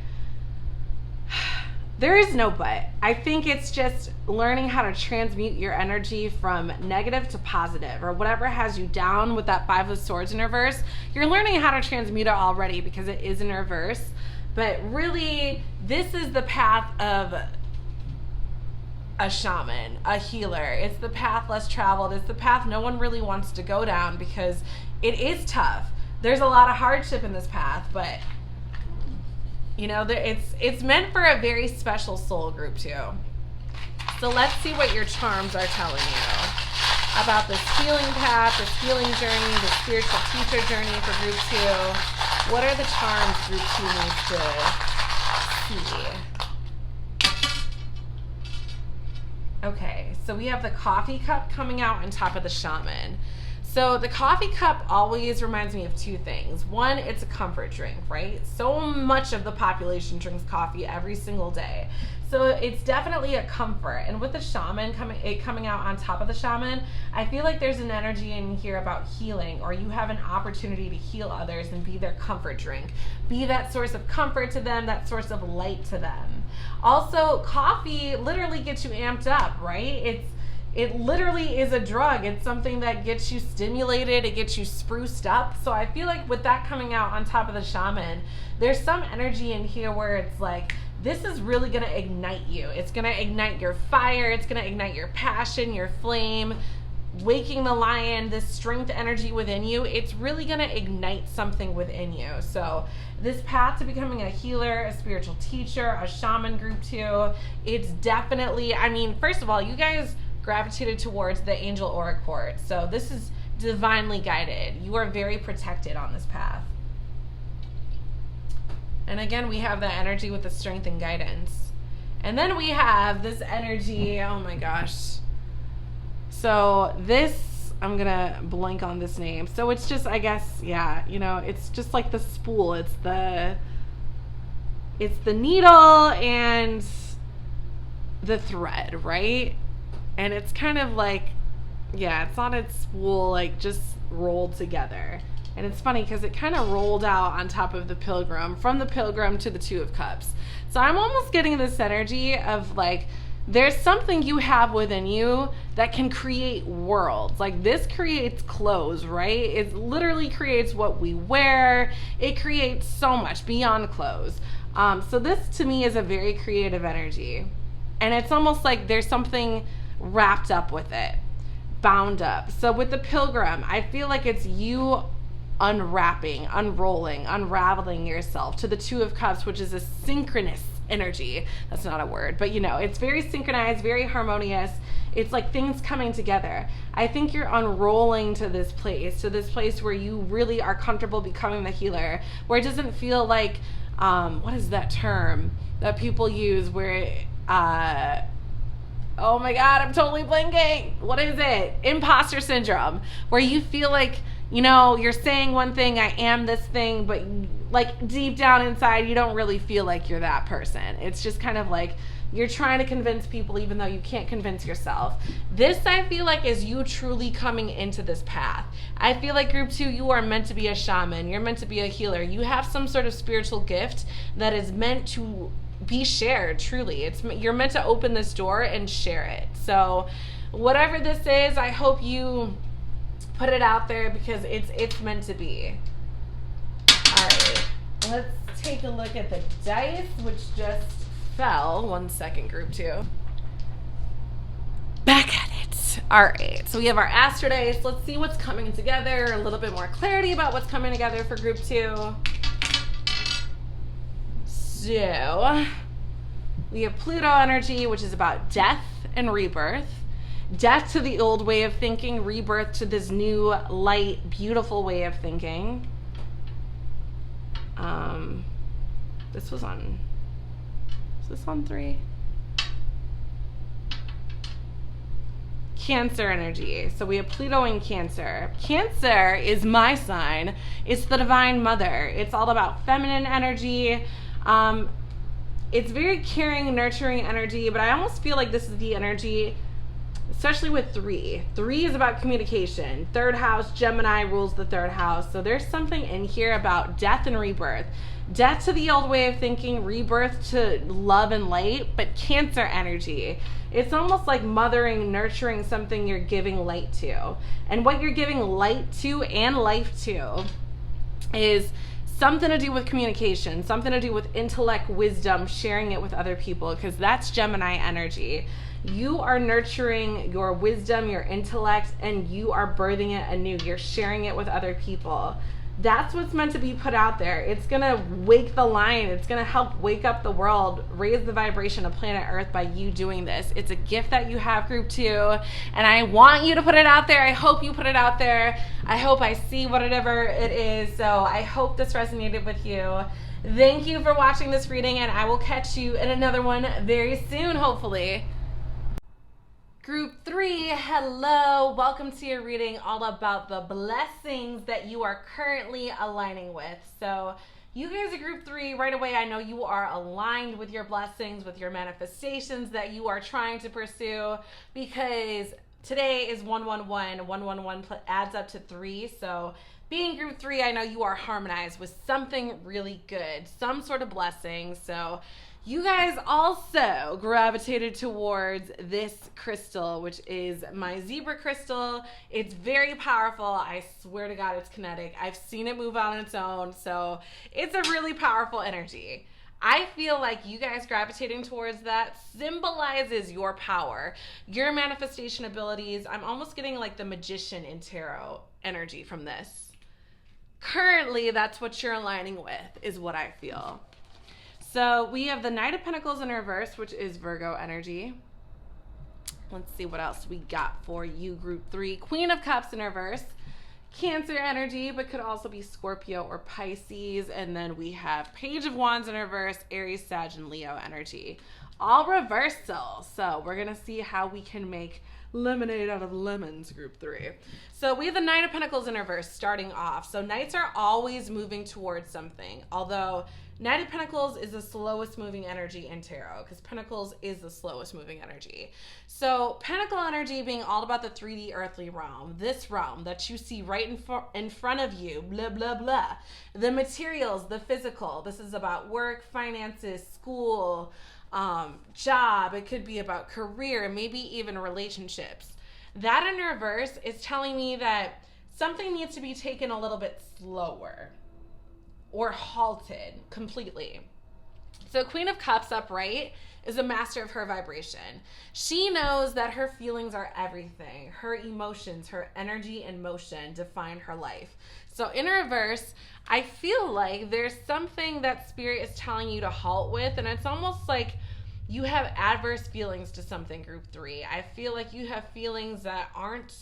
There is no but. I think it's just learning how to transmute your energy from negative to positive, or whatever has you down with that Five of Swords in reverse. You're learning how to transmute it already because it is in reverse. But really, this is the path of a shaman, a healer. It's the path less traveled. It's the path no one really wants to go down because it is tough. There's a lot of hardship in this path, but you know, it's meant for a very special soul group too. So let's see what your charms are telling you about this healing path, this healing journey, the spiritual teacher journey for group 2. What are the charms group 2 needs to see? Okay, so we have the coffee cup coming out on top of the shaman. So the coffee cup always reminds me of two things. One, it's a comfort drink, right? So much of the population drinks coffee every single day. So it's definitely a comfort. And with the shaman coming out on top of the shaman, I feel like there's an energy in here about healing, or you have an opportunity to heal others and be their comfort drink. Be that source of comfort to them, that source of light to them. Also, coffee literally gets you amped up, right? It literally is a drug. It's something that gets you stimulated. It gets you spruced up. So I feel like with that coming out on top of the shaman, there's some energy in here where it's like, this is really going to ignite you. It's going to ignite your fire. It's going to ignite your passion, your flame, waking the lion, this strength energy within you. It's really going to ignite something within you. So this path to becoming a healer, a spiritual teacher, a shaman group 2, it's definitely, I mean, first of all, you guys gravitated towards the angel aura court. So this is divinely guided. You are very protected on this path. And again, we have that energy with the strength and guidance. And then we have this energy, oh my gosh. So this, I'm gonna blank on this name. So it's just, I guess, yeah, you know, it's just like the spool. It's the needle and the thread, right? And it's kind of like, yeah, it's on its spool, like just rolled together. And it's funny because it kind of rolled out on top of the pilgrim, from the pilgrim to the Two of Cups. So I'm almost getting this energy of like, there's something you have within you that can create worlds. Like this creates clothes, right? It literally creates what we wear. It creates so much beyond clothes. So this to me is a very creative energy. And it's almost like there's something wrapped up with it, bound up. So with the pilgrim, I feel like it's you unwrapping, unrolling, unraveling yourself to the Two of Cups, which is a synchronous energy. That's not a word, but you know, it's very synchronized, very harmonious. It's like things coming together. I think you're unrolling to this place where you really are comfortable becoming the healer, where it doesn't feel like, what is that term that people use where, oh my God, I'm totally blanking. What is it? Imposter syndrome, where you feel like, you know, you're saying one thing, I am this thing, but like deep down inside, you don't really feel like you're that person. It's just kind of like you're trying to convince people even though you can't convince yourself. This, I feel like, is you truly coming into this path. I feel like group 2, you are meant to be a shaman. You're meant to be a healer. You have some sort of spiritual gift that is meant to be shared, truly. You're meant to open this door and share it. So whatever this is, I hope you put it out there because it's meant to be. All right, let's take a look at the dice, which just fell. 1 second, group 2. Back at it. All right, so we have our Astro dice. Let's see what's coming together, a little bit more clarity about what's coming together for group 2. So we have Pluto energy, which is about death and rebirth. Death to the old way of thinking, rebirth to this new, light, beautiful way of thinking. Is this on 3? Cancer energy. So we have Pluto in Cancer. Cancer is my sign. It's the divine mother. It's all about feminine energy. It's very caring, nurturing energy, but I almost feel like this is the energy, especially with 3. 3 is about communication. 3rd house, Gemini rules the 3rd house. So there's something in here about death and rebirth. Death to the old way of thinking, rebirth to love and light. But Cancer energy, it's almost like mothering, nurturing something you're giving light to. And what you're giving light to and life to is something to do with communication, something to do with intellect, wisdom, sharing it with other people, because that's Gemini energy. You are nurturing your wisdom, your intellect, and you are birthing it anew. You're sharing it with other people. That's what's meant to be put out there. It's going to wake the lion. It's going to help wake up the world, raise the vibration of planet Earth by you doing this. It's a gift that you have, group 2, and I want you to put it out there. I hope you put it out there. I hope I see whatever it is. So I hope this resonated with you. Thank you for watching this reading, and I will catch you in another one very soon, hopefully. Group 3, hello. Welcome to your reading all about the blessings that you are currently aligning with. So you guys are group 3 right away. I know you are aligned with your blessings, with your manifestations that you are trying to pursue, because today is 111. 111 adds up to 3. So being group 3, I know you are harmonized with something really good, some sort of blessing. So you guys also gravitated towards this crystal, which is my zebra crystal. It's very powerful. I swear to God, it's kinetic. I've seen it move on its own. So it's a really powerful energy. I feel like you guys gravitating towards that symbolizes your power, your manifestation abilities. I'm almost getting like the magician in tarot energy from this. Currently, that's what you're aligning with, is what I feel. So we have the Knight of Pentacles in reverse, which is Virgo energy. Let's see what else we got for you, group 3. Queen of Cups in reverse, Cancer energy, but could also be Scorpio or Pisces. And then we have Page of Wands in reverse, Aries, Sag, and Leo energy. All reversal. So we're going to see how we can make lemonade out of lemons, group 3. So we have the Knight of Pentacles in reverse starting off. So Knights are always moving towards something, although Knight of Pentacles is the slowest moving energy in tarot, because Pentacles is the slowest moving energy. So Pentacle energy being all about the 3D earthly realm, this realm that you see right in front of you, blah, blah, blah. The materials, the physical. This is about work, finances, school, job. It could be about career, maybe even relationships. That in reverse is telling me that something needs to be taken a little bit slower or halted completely. So Queen of Cups upright is a master of her vibration. She knows that her feelings are everything. Her emotions, her energy and motion define her life. So in reverse, I feel like there's something that Spirit is telling you to halt with, and it's almost like you have adverse feelings to something, group 3. I feel like you have feelings that aren't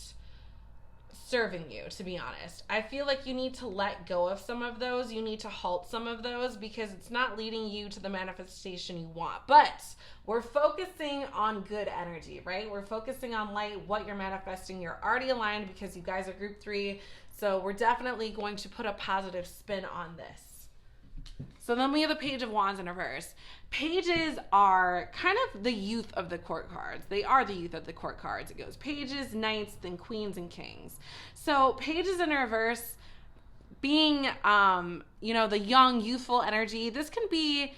serving you, to be honest. I feel like you need to let go of some of those. You need to halt some of those because it's not leading you to the manifestation you want. But we're focusing on good energy, right? We're focusing on light, what you're manifesting. You're already aligned because you guys are group 3. So we're definitely going to put a positive spin on this. So then we have the Page of Wands in reverse. Pages are kind of the youth of the court cards. They are the youth of the court cards. It goes pages, knights, then queens and kings. So pages in reverse being, the young, youthful energy. This can be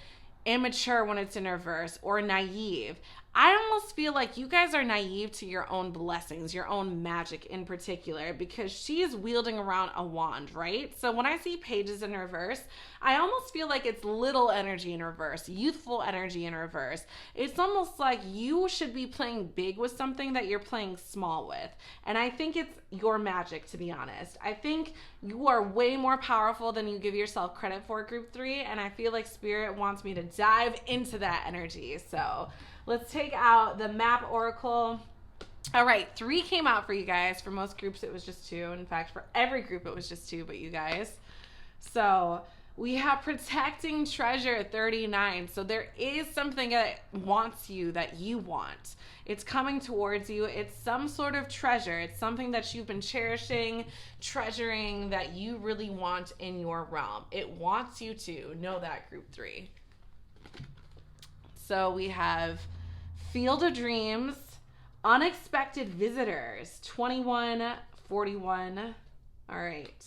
immature when it's in reverse, or naive. I almost feel like you guys are naive to your own blessings, your own magic in particular, because she is wielding around a wand, right? So when I see pages in reverse, I almost feel like it's little energy in reverse, youthful energy in reverse. It's almost like you should be playing big with something that you're playing small with. And I think it's your magic, to be honest. I think you are way more powerful than you give yourself credit for, group 3. And I feel like Spirit wants me to dive into that energy. So let's take out the map oracle. All right, 3 came out for you guys. For most groups, it was just 2. In fact, for every group, it was just 2, but you guys. So we have protecting treasure 39. So there is something that wants you, that you want. It's coming towards you. It's some sort of treasure. It's something that you've been cherishing, treasuring, that you really want in your realm. It wants you to know that, group 3. So we have Field of Dreams, Unexpected Visitors, 21, 41. All right.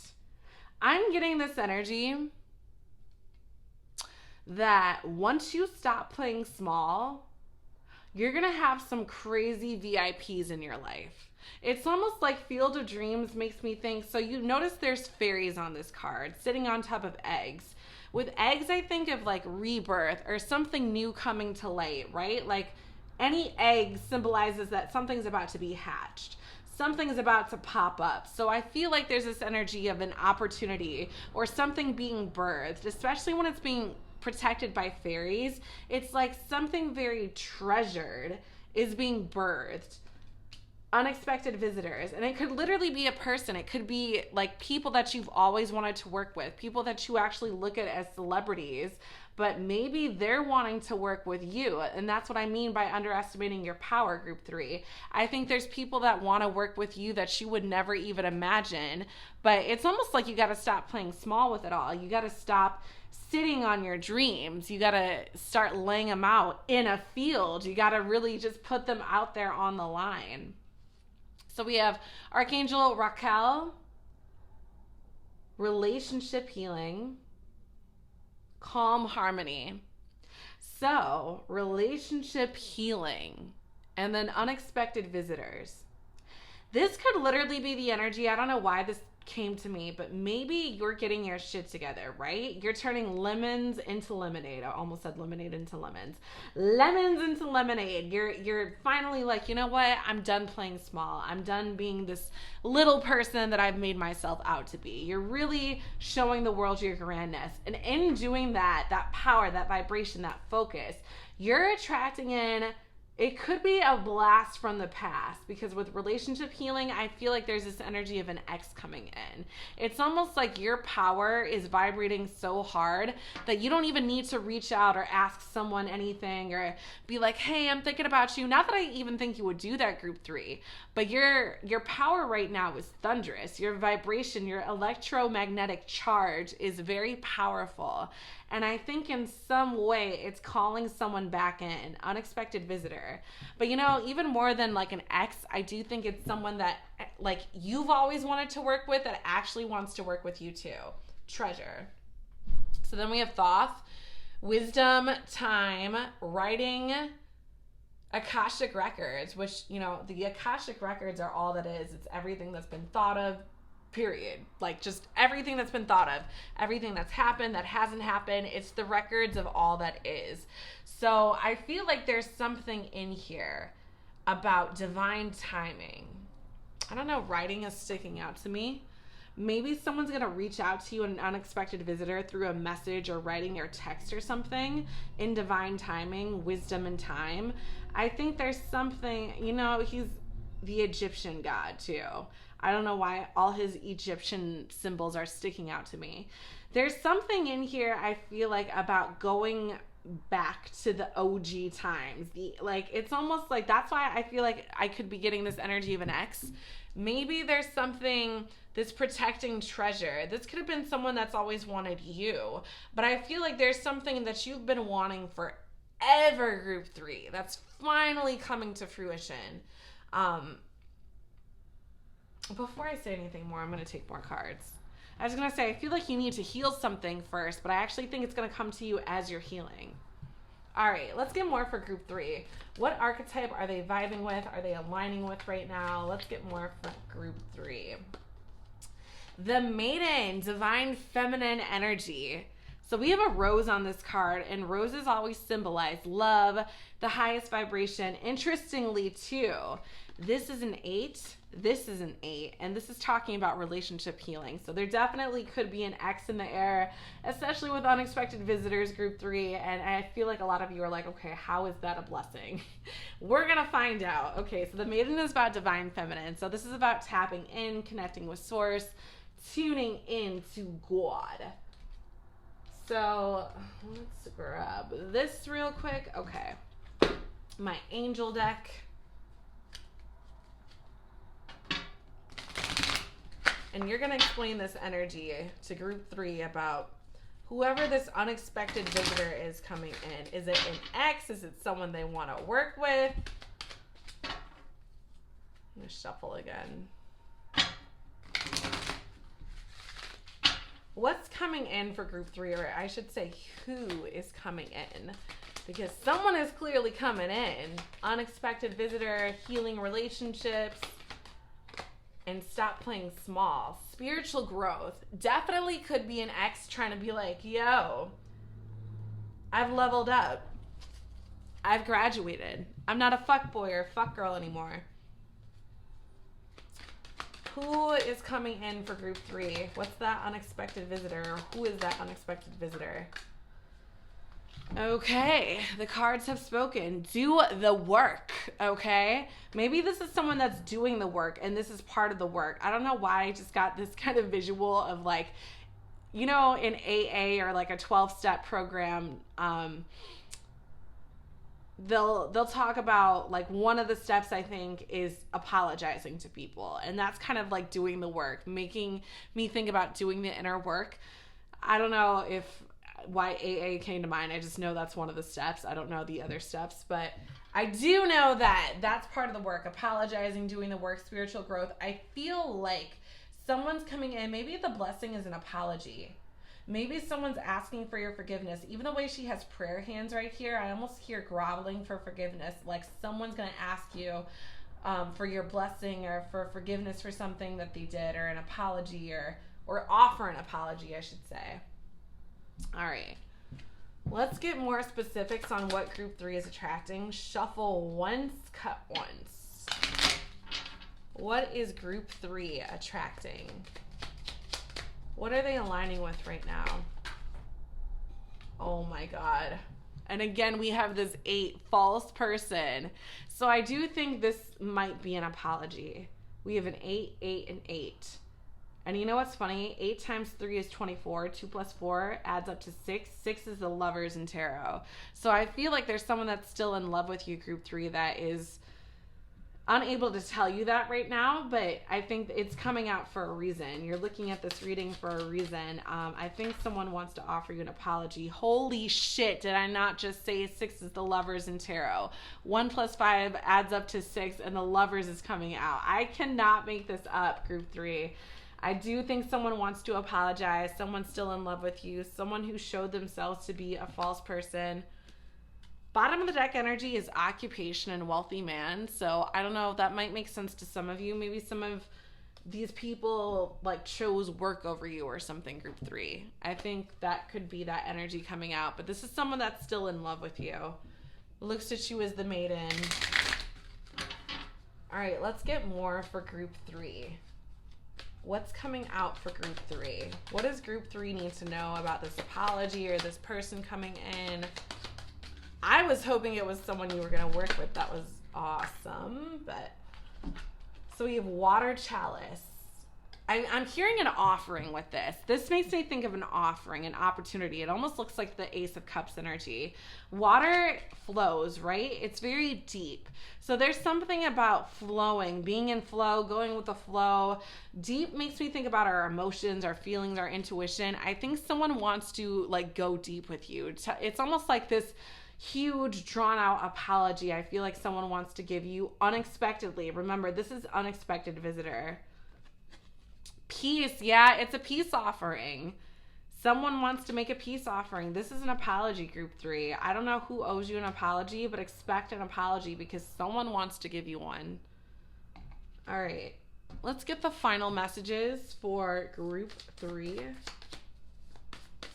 I'm getting this energy that once you stop playing small, you're going to have some crazy VIPs in your life. It's almost like Field of Dreams makes me think. So you notice there's fairies on this card sitting on top of eggs. With eggs, I think of like rebirth or something new coming to light, right? Like any egg symbolizes that something's about to be hatched. Something's about to pop up. So I feel like there's this energy of an opportunity or something being birthed, especially when it's being protected by fairies. It's like something very treasured is being birthed. Unexpected visitors. And it could literally be a person. It could be like people that you've always wanted to work with, people that you actually look at as celebrities, but maybe they're wanting to work with you. And that's what I mean by underestimating your power, group 3. I think there's people that want to work with you that you would never even imagine, but it's almost like you got to stop playing small with it all. You got to stop sitting on your dreams. You got to start laying them out in a field. You got to really just put them out there on the line. So we have Archangel Raquel, relationship healing, calm harmony. So relationship healing and then unexpected visitors. This could literally be the energy. I don't know why this came to me, but maybe you're getting your shit together, right? You're turning lemons into lemonade. I almost said lemonade into lemons. Lemons into lemonade. You're finally like, you know what? I'm done playing small. I'm done being this little person that I've made myself out to be. You're really showing the world your grandness. And in doing that, that power, that vibration, that focus, you're attracting in. It could be a blast from the past, because with relationship healing, I feel like there's this energy of an ex coming in. It's almost like your power is vibrating so hard that you don't even need to reach out or ask someone anything or be like, hey, I'm thinking about you. Not that I even think you would do that, group 3, but your power right now is thunderous. Your vibration, your electromagnetic charge is very powerful. And I think in some way it's calling someone back in, unexpected visitor. But you know, even more than like an ex, I do think it's someone that like you've always wanted to work with that actually wants to work with you too. Treasure. So then we have Thoth, wisdom, time, writing, Akashic records, which, you know, the Akashic records are all that is. It's everything that's been thought of, period. Like just everything that's been thought of, everything that's happened, that hasn't happened. It's the records of all that is. So I feel like there's something in here about divine timing. I don't know, writing is sticking out to me. Maybe someone's going to reach out to you, an unexpected visitor, through a message or writing or text or something in divine timing, wisdom and time. I think there's something, you know, he's the Egyptian god too. I don't know why all his Egyptian symbols are sticking out to me. There's something in here I feel like about going back to the OG times. It's almost like that's why I feel like I could be getting this energy of an ex. Maybe there's something that's protecting treasure. This could have been someone that's always wanted you. But I feel like there's something that you've been wanting forever, group 3, that's finally coming to fruition. Before I say anything more, I'm going to take more cards. I was going to say, I feel like you need to heal something first, but I actually think it's going to come to you as you're healing. All right, let's get more for group 3. What archetype are they vibing with? Are they aligning with right now? Let's get more for group 3. The Maiden, divine feminine energy. So we have a rose on this card, and roses always symbolize love, the highest vibration. Interestingly, too, this is an 8, this is an 8, and this is talking about relationship healing. So there definitely could be an X in the air, especially with unexpected visitors, group 3, and I feel like a lot of you are like, okay, how is that a blessing? We're going to find out. Okay, so the Maiden is about divine feminine. So this is about tapping in, connecting with source, tuning into God. So let's grab this real quick. Okay, my angel deck. And you're going to explain this energy to group 3 about whoever this unexpected visitor is coming in. Is it an ex? Is it someone they want to work with? I'm going to shuffle again. What's coming in for group 3, or I should say who is coming in? Because someone is clearly coming in. Unexpected visitor, healing relationships, and stop playing small. Spiritual growth. Definitely could be an ex trying to be like, yo, I've leveled up. I've graduated. I'm not a fuckboy or fuck girl anymore. Who is coming in for group 3? What's that unexpected visitor? Who is that unexpected visitor? Okay, the cards have spoken. Do the work, okay? Maybe this is someone that's doing the work and this is part of the work. I don't know why I just got this kind of visual of like, you know, in AA or like a 12-step program, they'll talk about like one of the steps I think is apologizing to people, and that's kind of like doing the work, making me think about doing the inner work. I don't know why AA came to mind. I just know that's one of the steps. I don't know the other steps, but I do know that that's part of the work. Apologizing, doing the work, spiritual growth. I feel like someone's coming in. Maybe the blessing is an apology. Maybe someone's asking for your forgiveness. Even the way she has prayer hands right here, I almost hear groveling for forgiveness. Like someone's going to ask you for your blessing or for forgiveness for something that they did, or an apology, or offer an apology, I should say. All right. Let's get more specifics on what group 3 is attracting. Shuffle once, cut once. What is group 3 attracting? What are they aligning with right now? Oh my God. And again, we have this 8, false person. So I do think this might be an apology. We have an 8, 8, and 8. And you know what's funny? 8 times 3 is 24. 2 plus 4 adds up to 6. 6 is the Lovers in tarot. So I feel like there's someone that's still in love with you, group 3, that is unable to tell you that right now, but I think it's coming out for a reason. You're looking at this reading for a reason. I think someone wants to offer you an apology. Holy shit, did I not just say 6 is the Lovers in tarot? 1 plus 5 adds up to 6, and the Lovers is coming out. I cannot make this up, group 3. I do think someone wants to apologize. Someone's still in love with you. Someone who showed themselves to be a false person. Bottom of the deck energy is occupation and wealthy man. So I don't know, that might make sense to some of you. Maybe some of these people like chose work over you or something, group 3. I think that could be that energy coming out. But this is someone that's still in love with you. Looks at you as the maiden. All right, let's get more for group 3. What's coming out for group 3? What does group 3 need to know about this apology or this person coming in? I was hoping it was someone you were going to work with. That was awesome. But so we have water chalice. I'm hearing an offering with this. This makes me think of an offering, an opportunity. It almost looks like the Ace of Cups energy. Water flows, right? It's very deep. So there's something about flowing, being in flow, going with the flow. Deep makes me think about our emotions, our feelings, our intuition. I think someone wants to like go deep with you. It's almost like this huge drawn out apology. I feel like someone wants to give you unexpectedly. Remember, this is unexpected visitor. Peace. Yeah, it's a peace offering. Someone wants to make a peace offering. This is an apology, group 3. I don't know who owes you an apology, but expect an apology because someone wants to give you one. All right. Let's get the final messages for group 3.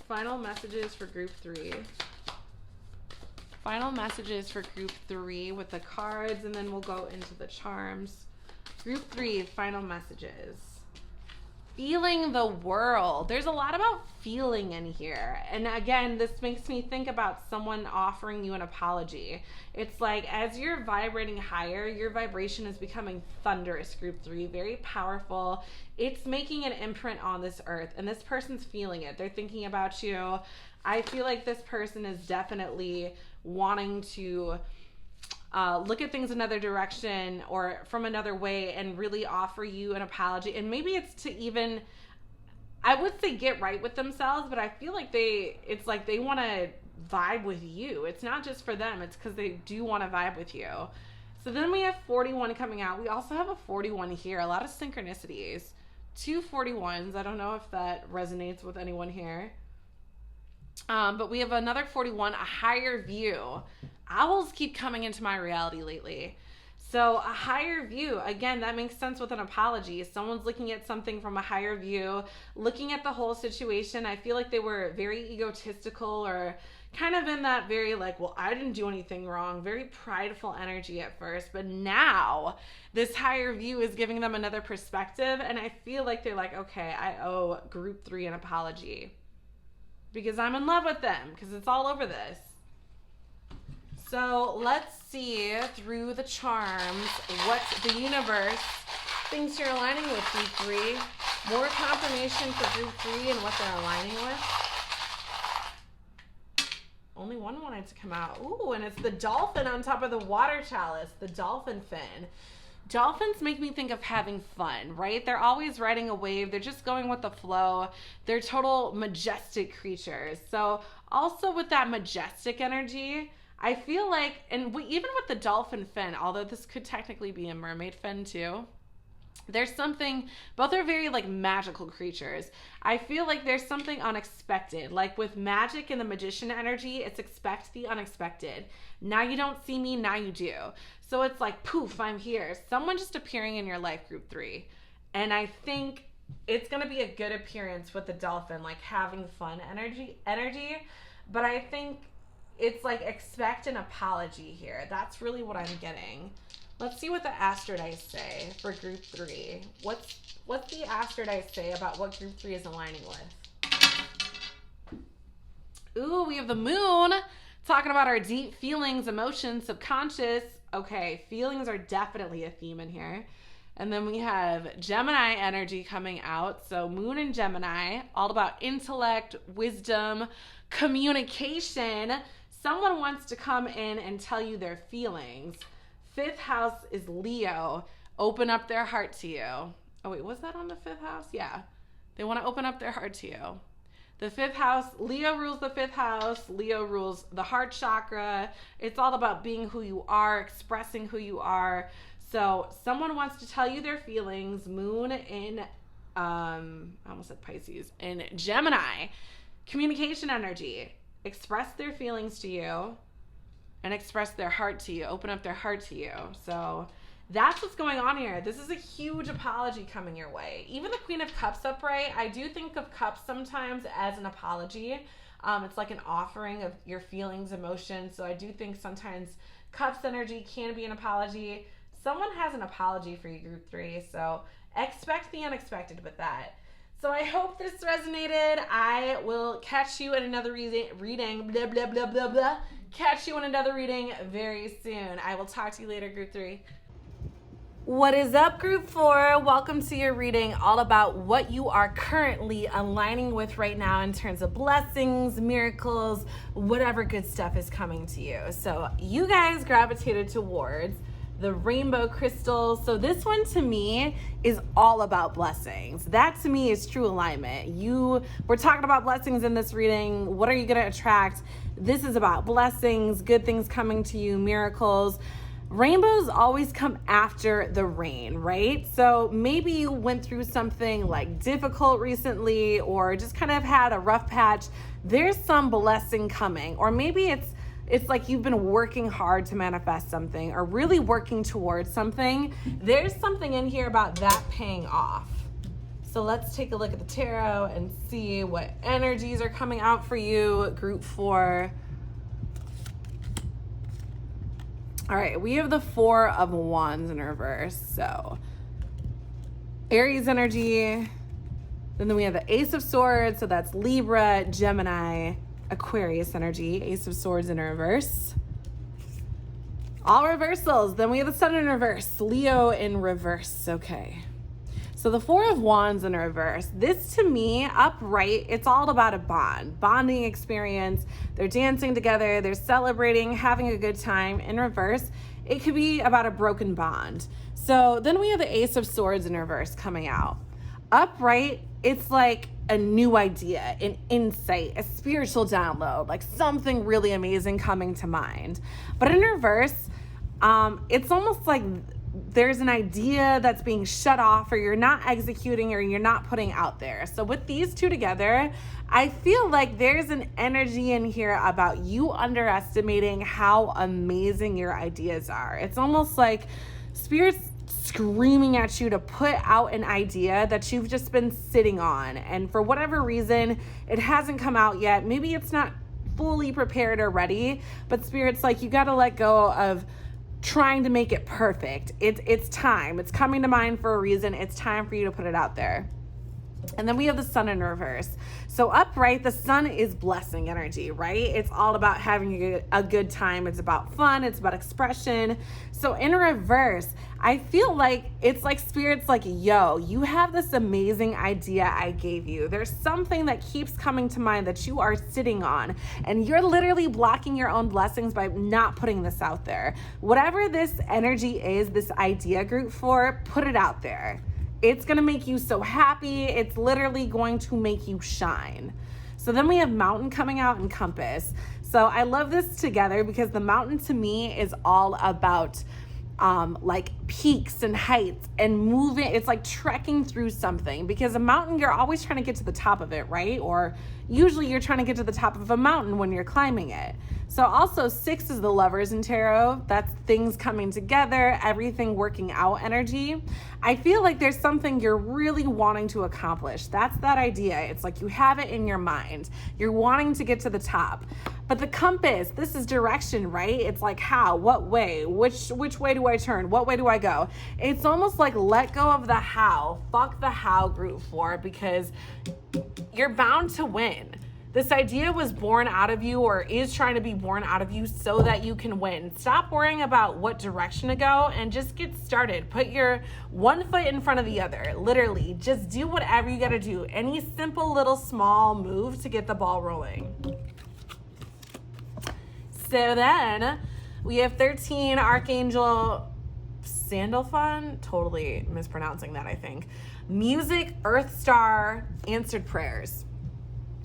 Final messages for group 3. Final messages for group 3 with the cards, and then we'll go into the charms. Group 3, final messages. Feeling the world. There's a lot about feeling in here. And again, this makes me think about someone offering you an apology. It's like as you're vibrating higher, your vibration is becoming thunderous, group 3, very powerful. It's making an imprint on this earth, and this person's feeling it. They're thinking about you. I feel like this person is definitely wanting to look at things another direction or from another way and really offer you an apology. And maybe it's to even, I would say get right with themselves, but I feel like it's like they want to vibe with you. It's not just for them. It's because they do want to vibe with you. So then we have 41 coming out. We also have a 41 here. A lot of synchronicities. two 41s. I don't know if that resonates with anyone here. But we have another 41, a higher view. Owls keep coming into my reality lately. So a higher view, again, that makes sense with an apology. Someone's looking at something from a higher view, looking at the whole situation. I feel like they were very egotistical or kind of in that very like, well, I didn't do anything wrong, very prideful energy at first. But now this higher view is giving them another perspective. And I feel like they're like, okay, I owe group 3 an apology because I'm in love with them, because it's all over this. So let's see through the charms what the universe thinks you're aligning with, group 3. More confirmation for group 3 and what they're aligning with. Only one wanted to come out. Ooh, and it's the dolphin on top of the water chalice, the dolphin fin. Dolphins make me think of having fun, right? They're always riding a wave. They're just going with the flow. They're total majestic creatures. So also with that majestic energy, I feel like, and even with the dolphin fin, although this could technically be a mermaid fin too, there's something, both are very like magical creatures. I feel like there's something unexpected. Like with magic and the magician energy, it's expect the unexpected. Now you don't see me, now you do. So it's like, poof, I'm here. Someone just appearing in your life, group 3. And I think it's going to be a good appearance with the dolphin, like having fun energy. But I think it's like expect an apology here. That's really what I'm getting. Let's see what the Astrodice say for group 3. What's the Astrodice say about what group 3 is aligning with? Ooh, we have the moon talking about our deep feelings, emotions, subconscious. Okay, feelings are definitely a theme in here. And then we have Gemini energy coming out. So moon and Gemini, all about intellect, wisdom, communication. Someone wants to come in and tell you their feelings. 5th house is Leo. Open up their heart to you. Oh wait, was that on the 5th house? Yeah. They want to open up their heart to you. The 5th house, Leo rules the 5th house. Leo rules the heart chakra. It's all about being who you are, expressing who you are. So someone wants to tell you their feelings. Moon in, I almost said Pisces, in Gemini. Communication energy. Express their feelings to you and express their heart to you. Open up their heart to you. So that's what's going on here. This is a huge apology coming your way. Even the Queen of Cups upright, I do think of cups sometimes as an apology. It's like an offering of your feelings, emotions. So I do think sometimes cups energy can be an apology. Someone has an apology for you, group 3. So expect the unexpected with that. So I hope this resonated. I will catch you in another reading. Blah, blah, blah, blah, blah. Catch you in another reading very soon. I will talk to you later, group 3. What is up, group 4? Welcome to your reading all about what you are currently aligning with right now in terms of blessings, miracles, whatever good stuff is coming to you. So you guys gravitated towards the rainbow crystals. So this one to me is all about blessings. That to me is true alignment. We're talking about blessings in this reading. What are you going to attract? This is about blessings, good things coming to you, miracles. Rainbows always come after the rain, right? So maybe you went through something like difficult recently or just kind of had a rough patch. There's some blessing coming. Or maybe it's like you've been working hard to manifest something or really working towards something. There's something in here about that paying off. So let's take a look at the tarot and see what energies are coming out for you, group 4. All right, we have the 4 of Wands in reverse. So Aries energy. Then we have the Ace of Swords. So that's Libra, Gemini, Aquarius energy. Ace of Swords in reverse. All reversals. Then we have the Sun in reverse. Leo in reverse. Okay. So the 4 of Wands in reverse, this to me, upright, it's all about a bonding experience. They're dancing together, they're celebrating, having a good time. In reverse, it could be about a broken bond. So then we have the Ace of Swords in reverse coming out. Upright, it's like a new idea, an insight, a spiritual download, like something really amazing coming to mind. But in reverse, it's almost like there's an idea that's being shut off, or you're not executing, or you're not putting out there. So with these two together, I feel like there's an energy in here about you underestimating how amazing your ideas are. It's almost like Spirit's screaming at you to put out an idea that you've just been sitting on. And for whatever reason, it hasn't come out yet. Maybe it's not fully prepared or ready, but Spirit's like, you got to let go of trying to make it perfect. It's time. It's coming to mind for a reason. It's time for you to put it out there. And then we have the sun in reverse. So upright, the sun is blessing energy, right? It's all about having a good time. It's about fun. It's about expression. So in reverse, I feel like it's like Spirit's like, yo, you have this amazing idea I gave you. There's something that keeps coming to mind that you are sitting on, and you're literally blocking your own blessings by not putting this out there. Whatever this energy is, this idea group for, put it out there. It's going to make you so happy. It's literally going to make you shine. So then we have mountain coming out and compass. So I love this together because the mountain to me is all about like peaks and heights and moving. It's like trekking through something, because a mountain, you're always trying to get to the top of it, right? Or usually you're trying to get to the top of a mountain when you're climbing it. So also 6 is the Lovers in tarot. That's things coming together, everything working out energy. I feel like there's something you're really wanting to accomplish. That's that idea. It's like you have it in your mind. You're wanting to get to the top. But the compass, this is direction, right? It's like how, what way, which way do I turn? What way do I go? It's almost like let go of the how. Fuck the how group 4, because you're bound to win. This idea was born out of you, or is trying to be born out of you so that you can win. Stop worrying about what direction to go and just get started. Put your one foot in front of the other. Literally, just do whatever you got to do. Any simple little small move to get the ball rolling. So then we have 13, Archangel Sandalphon. Totally mispronouncing that, I think. Music, Earth Star, answered prayers.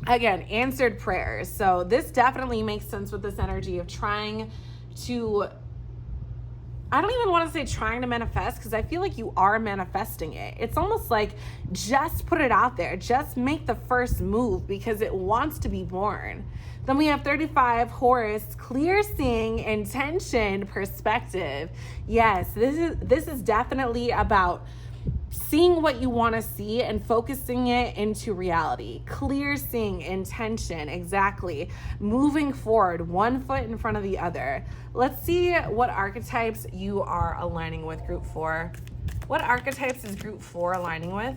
Again, answered prayers. So this definitely makes sense with this energy of trying to, I don't even want to say trying to manifest, because I feel like you are manifesting it. It's almost like just put it out there. Just make the first move, because it wants to be born. Then we have 35, Horus, clear seeing, intention, perspective. Yes, this is definitely about seeing what you want to see and focusing it into reality. Clear seeing, intention, exactly. Moving forward, one foot in front of the other. Let's see what archetypes you are aligning with, group 4. What archetypes is group 4 aligning with?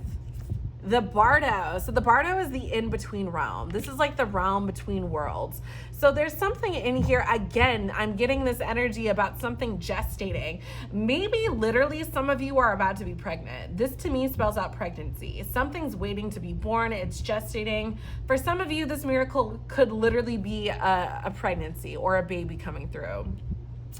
The Bardo. So the Bardo is the in-between realm. This is like the realm between worlds. So there's something in here. Again, I'm getting this energy about something gestating. Maybe literally some of you are about to be pregnant. This to me spells out pregnancy. Something's waiting to be born. It's gestating. For some of you, this miracle could literally be a pregnancy or a baby coming through.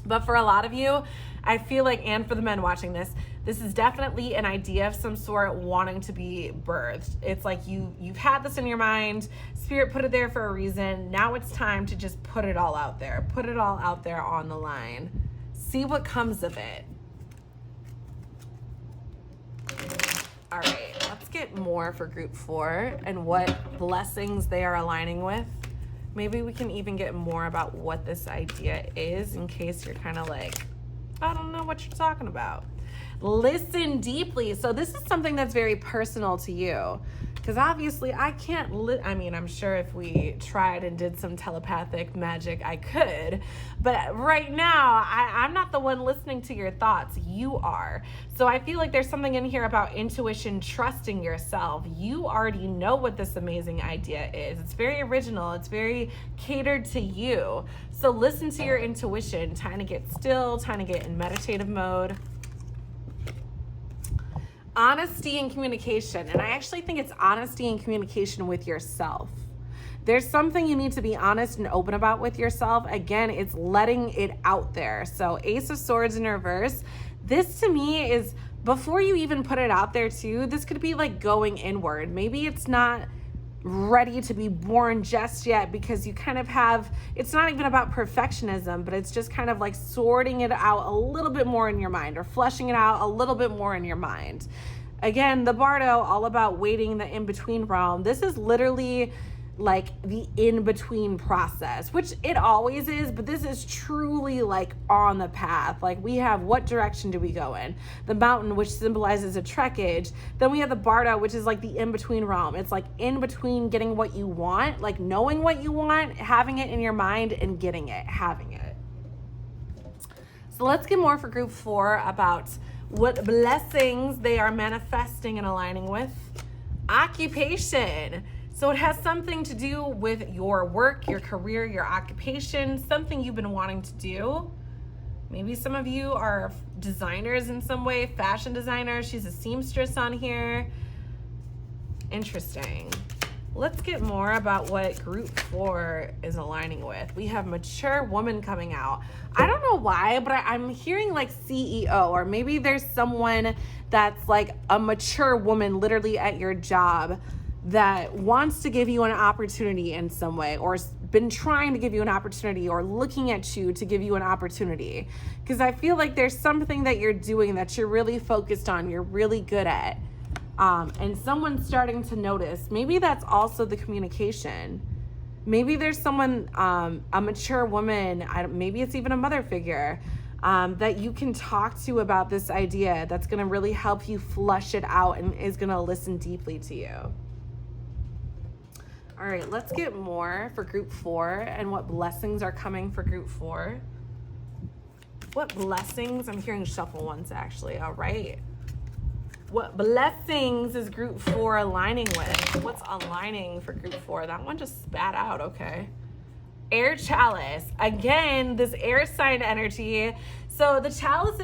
But for a lot of you, I feel like, and for the men watching this is definitely an idea of some sort wanting to be birthed. It's like you've had this in your mind. Spirit put it there for a reason. Now it's time to just put it all out there. Put it all out there on the line. See what comes of it. All right, let's get more for group 4 and what blessings they are aligning with. Maybe we can even get more about what this idea is, in case you're kind of like, I don't know what you're talking about. Listen deeply. So this is something that's very personal to you, because obviously I can't, I mean, I'm sure if we tried and did some telepathic magic, I could, but right now I'm not the one listening to your thoughts. You are. So I feel like there's something in here about intuition, trusting yourself. You already know what this amazing idea is. It's very original. It's very catered to you. So listen to your intuition. Time to get still, time to get in meditative mode. Honesty and communication. And I actually think it's honesty and communication with yourself. There's something you need to be honest and open about with yourself. Again, it's letting it out there. So Ace of Swords in reverse. This to me is, before you even put it out there too, this could be like going inward. Maybe it's not ready to be born just yet, because you kind of have, it's not even about perfectionism, but it's just kind of like sorting it out a little bit more in your mind, or fleshing it out a little bit more in your mind. Again, the Bardo, all about waiting the in-between realm. This is literally like the in-between process, which it always is, but this is truly like on the path. Like we have, what direction do we go in? The mountain, which symbolizes a trekkage. Then we have the Bardo, which is like the in-between realm. It's like in between getting what you want, like knowing what you want, having it in your mind, and getting it, having it. So let's get more for group 4 about what blessings they are manifesting and aligning with. Occupation. So it has something to do with your work, your career, your occupation, something you've been wanting to do. Maybe some of you are designers in some way, fashion designers. She's a seamstress on here. Interesting. Let's get more about what group 4 is aligning with. We have mature woman coming out. I don't know why, but I'm hearing like CEO, or maybe there's someone that's like a mature woman literally at your job that wants to give you an opportunity in some way, or been trying to give you an opportunity, or looking at you to give you an opportunity. Because I feel like there's something that you're doing that you're really focused on, you're really good at. And someone's starting to notice. Maybe that's also the communication. Maybe there's someone, a mature woman, maybe it's even a mother figure, that you can talk to about this idea that's going to really help you flush it out and is going to listen deeply to you. All right, let's get more for group 4 and what blessings are coming for group 4. What blessings? I'm hearing shuffle ones actually. All right. What blessings is group 4 aligning with? What's aligning for group 4? That one just spat out. Okay. Air chalice. Again, this air sign energy. So the chalice,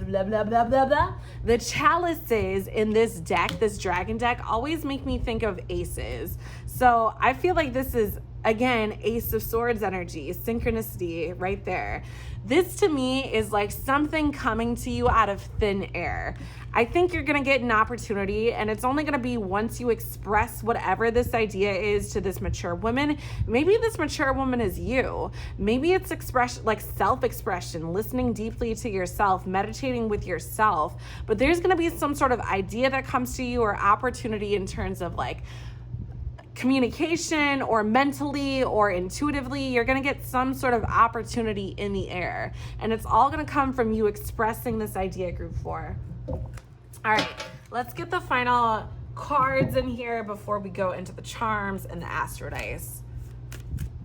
blah, blah, blah, blah, blah. The chalices in this deck, this dragon deck, always make me think of aces. So I feel like this is, again, Ace of Swords energy, synchronicity right there. This to me is like something coming to you out of thin air. I think you're going to get an opportunity, and it's only going to be once you express whatever this idea is to this mature woman. Maybe this mature woman is you. Maybe it's expression, like self-expression, listening deeply to yourself, meditating with yourself. But there's going to be some sort of idea that comes to you, or opportunity in terms of like communication, or mentally or intuitively. You're going to get some sort of opportunity in the air, and it's all going to come from you expressing this idea, group 4. All right, let's get the final cards in here before we go into the charms and the astro dice.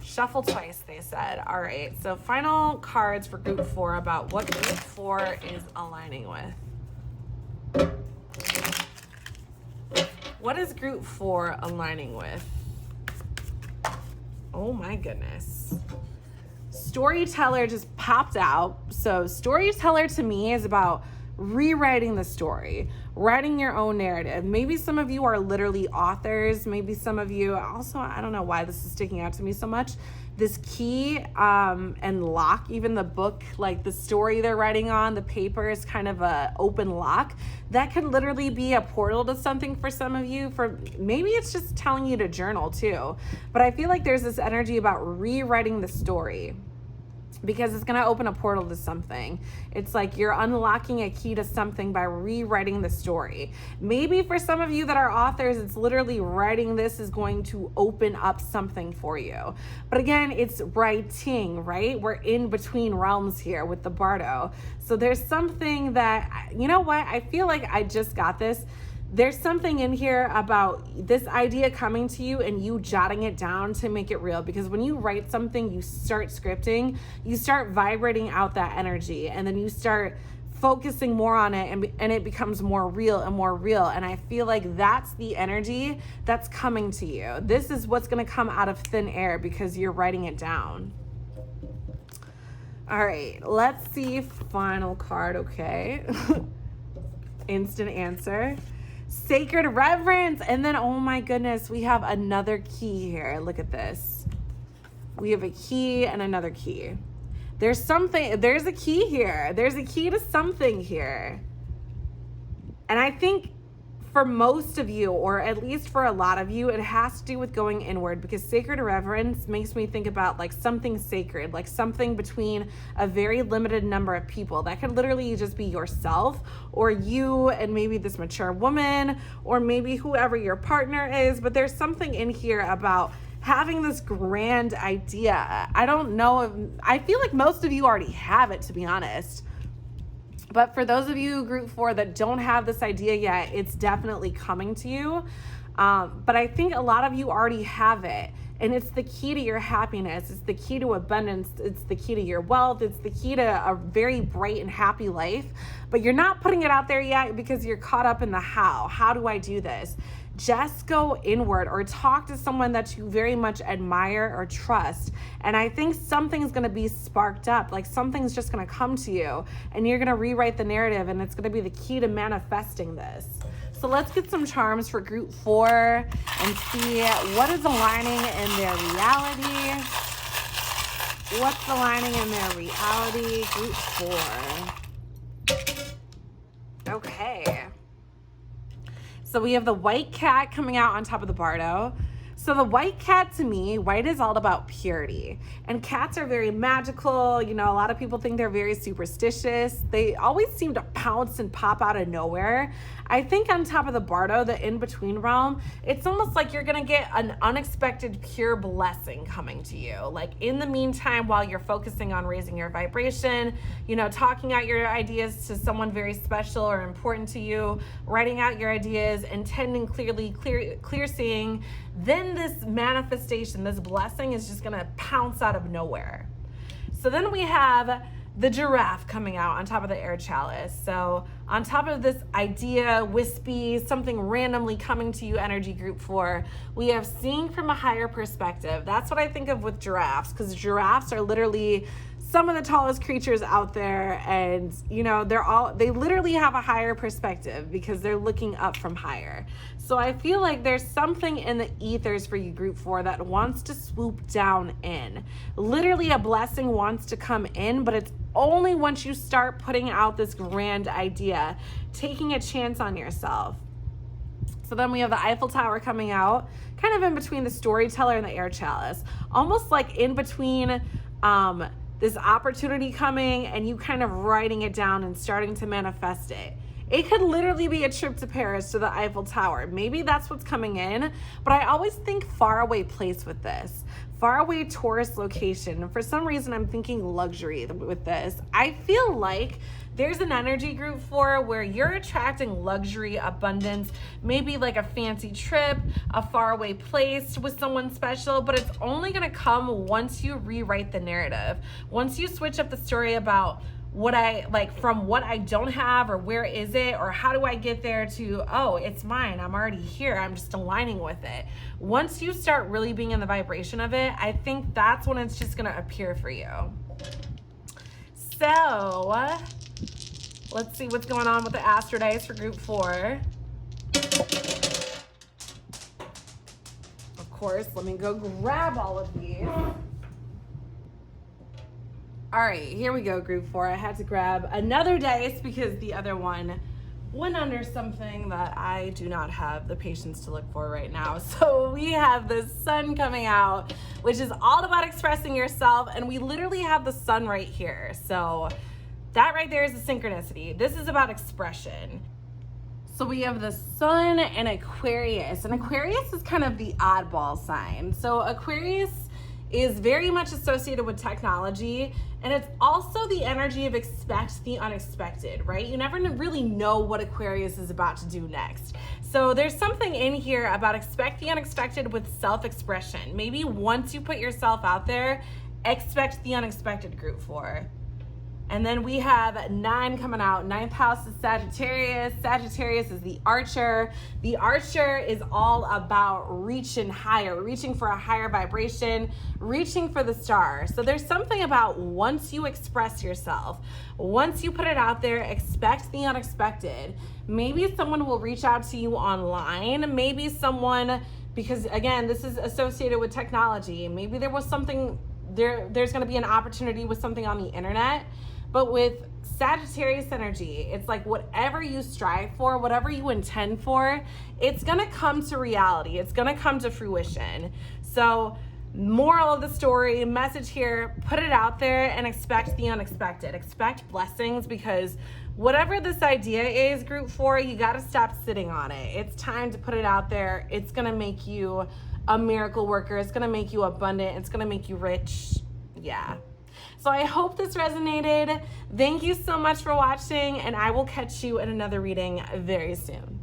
Shuffle twice, they said. All right, so final cards for group 4 about what group 4 is aligning with. What is group 4 aligning with? Oh my goodness. Storyteller just popped out. So storyteller to me is about rewriting the story, writing your own narrative. Maybe some of you are literally authors. Maybe some of you also, I don't know why this is sticking out to me so much. This key and lock, even the book, like the story they're writing on, the paper is kind of a open lock. That could literally be a portal to something for some of you. For maybe it's just telling you to journal too. But I feel like there's this energy about rewriting the story, because it's going to open a portal to something. It's like you're unlocking a key to something by rewriting the story. Maybe for some of you that are authors, it's literally writing this is going to open up something for you. But again, it's writing, right? We're in between realms here with the Bardo. So there's something that, you know what? I feel like I just got this. There's something in here about this idea coming to you and you jotting it down to make it real. Because when you write something, you start scripting, you start vibrating out that energy, and then you start focusing more on it, and it becomes more real and more real. And I feel like that's the energy that's coming to you. This is what's going to come out of thin air because you're writing it down. All right, let's see. Final card, okay. Instant answer. Sacred reverence. And then, oh my goodness, we have another key here. Look at this. We have a key and another key. There's a key here. There's a key to something here. And I think for most of you, or at least for a lot of you, it has to do with going inward, because sacred reverence makes me think about like something sacred, like something between a very limited number of people. That could literally just be yourself, or you and maybe this mature woman, or maybe whoever your partner is. But there's something in here about having this grand idea. I don't know, I feel like most of you already have it, to be honest. But for those of you, group 4, that don't have this idea yet, it's definitely coming to you. But I think a lot of you already have it. And it's the key to your happiness. It's the key to abundance. It's the key to your wealth. It's the key to a very bright and happy life. But you're not putting it out there yet because you're caught up in the how. How do I do this? Just go inward, or talk to someone that you very much admire or trust. And I think something's going to be sparked up, like something's just going to come to you, and you're going to rewrite the narrative, and it's going to be the key to manifesting this. So let's get some charms for group 4 and see what is aligning in their reality. What's aligning in their reality, group 4? Okay. So we have the white cat coming out on top of the bardo. So the white cat, to me, white is all about purity. And cats are very magical. You know, a lot of people think they're very superstitious. They always seem to pounce and pop out of nowhere. I think on top of the bardo, the in-between realm, it's almost like you're gonna get an unexpected pure blessing coming to you. Like in the meantime, while you're focusing on raising your vibration, you know, talking out your ideas to someone very special or important to you, writing out your ideas, intending clearly, clear seeing, then this manifestation, this blessing is just gonna pounce out of nowhere. So then we have the giraffe coming out on top of the air chalice. So on top of this idea, wispy, something randomly coming to you, energy group 4, we have seeing from a higher perspective. That's what I think of with giraffes, because giraffes are literally some of the tallest creatures out there, and you know, they literally have a higher perspective because they're looking up from higher. So I feel like there's something in the ethers for you, group 4, that wants to swoop down in. Literally a blessing wants to come in, but it's only once you start putting out this grand idea, taking a chance on yourself. So then we have the Eiffel Tower coming out, kind of in between the storyteller and the air chalice, almost like in between this opportunity coming and you kind of writing it down and starting to manifest it. It could literally be a trip to Paris to the Eiffel Tower. Maybe that's what's coming in, but I always think faraway place with this. Faraway tourist location. For some reason, I'm thinking luxury with this. I feel like there's an energy group 4 where you're attracting luxury, abundance, maybe like a fancy trip, a faraway place with someone special, but it's only gonna come once you rewrite the narrative. Once you switch up the story about what I like, from what I don't have, or where is it, or how do I get there, to, oh, it's mine, I'm already here, I'm just aligning with it. Once you start really being in the vibration of it, I think that's when it's just gonna appear for you. So let's see what's going on with the astro dice for group 4. Of course, let me go grab all of these. All right, here we go, group 4. I had to grab another dice because the other one went under something that I do not have the patience to look for right now. So we have the sun coming out, which is all about expressing yourself, and we literally have the sun right here. So that right there is a synchronicity. This is about expression. So we have the sun and Aquarius, and Aquarius is kind of the oddball sign. So Aquarius is very much associated with technology, and it's also the energy of expect the unexpected, right? You never really know what Aquarius is about to do next. So there's something in here about expect the unexpected with self-expression. Maybe once you put yourself out there, expect the unexpected, group 4. And then we have 9 coming out. 9th house is Sagittarius. Sagittarius is the archer. The archer is all about reaching higher, reaching for a higher vibration, reaching for the star. So there's something about once you express yourself, once you put it out there, expect the unexpected. Maybe someone will reach out to you online. Maybe someone, because again, this is associated with technology. Maybe there was something, there's going to be an opportunity with something on the internet. But with Sagittarius energy, it's like whatever you strive for, whatever you intend for, it's gonna come to reality. It's gonna come to fruition. So moral of the story, message here, put it out there and expect the unexpected. Expect blessings, because whatever this idea is, group 4, you got to stop sitting on it. It's time to put it out there. It's going to make you a miracle worker. It's going to make you abundant. It's going to make you rich. Yeah. So I hope this resonated. Thank you so much for watching, and I will catch you in another reading very soon.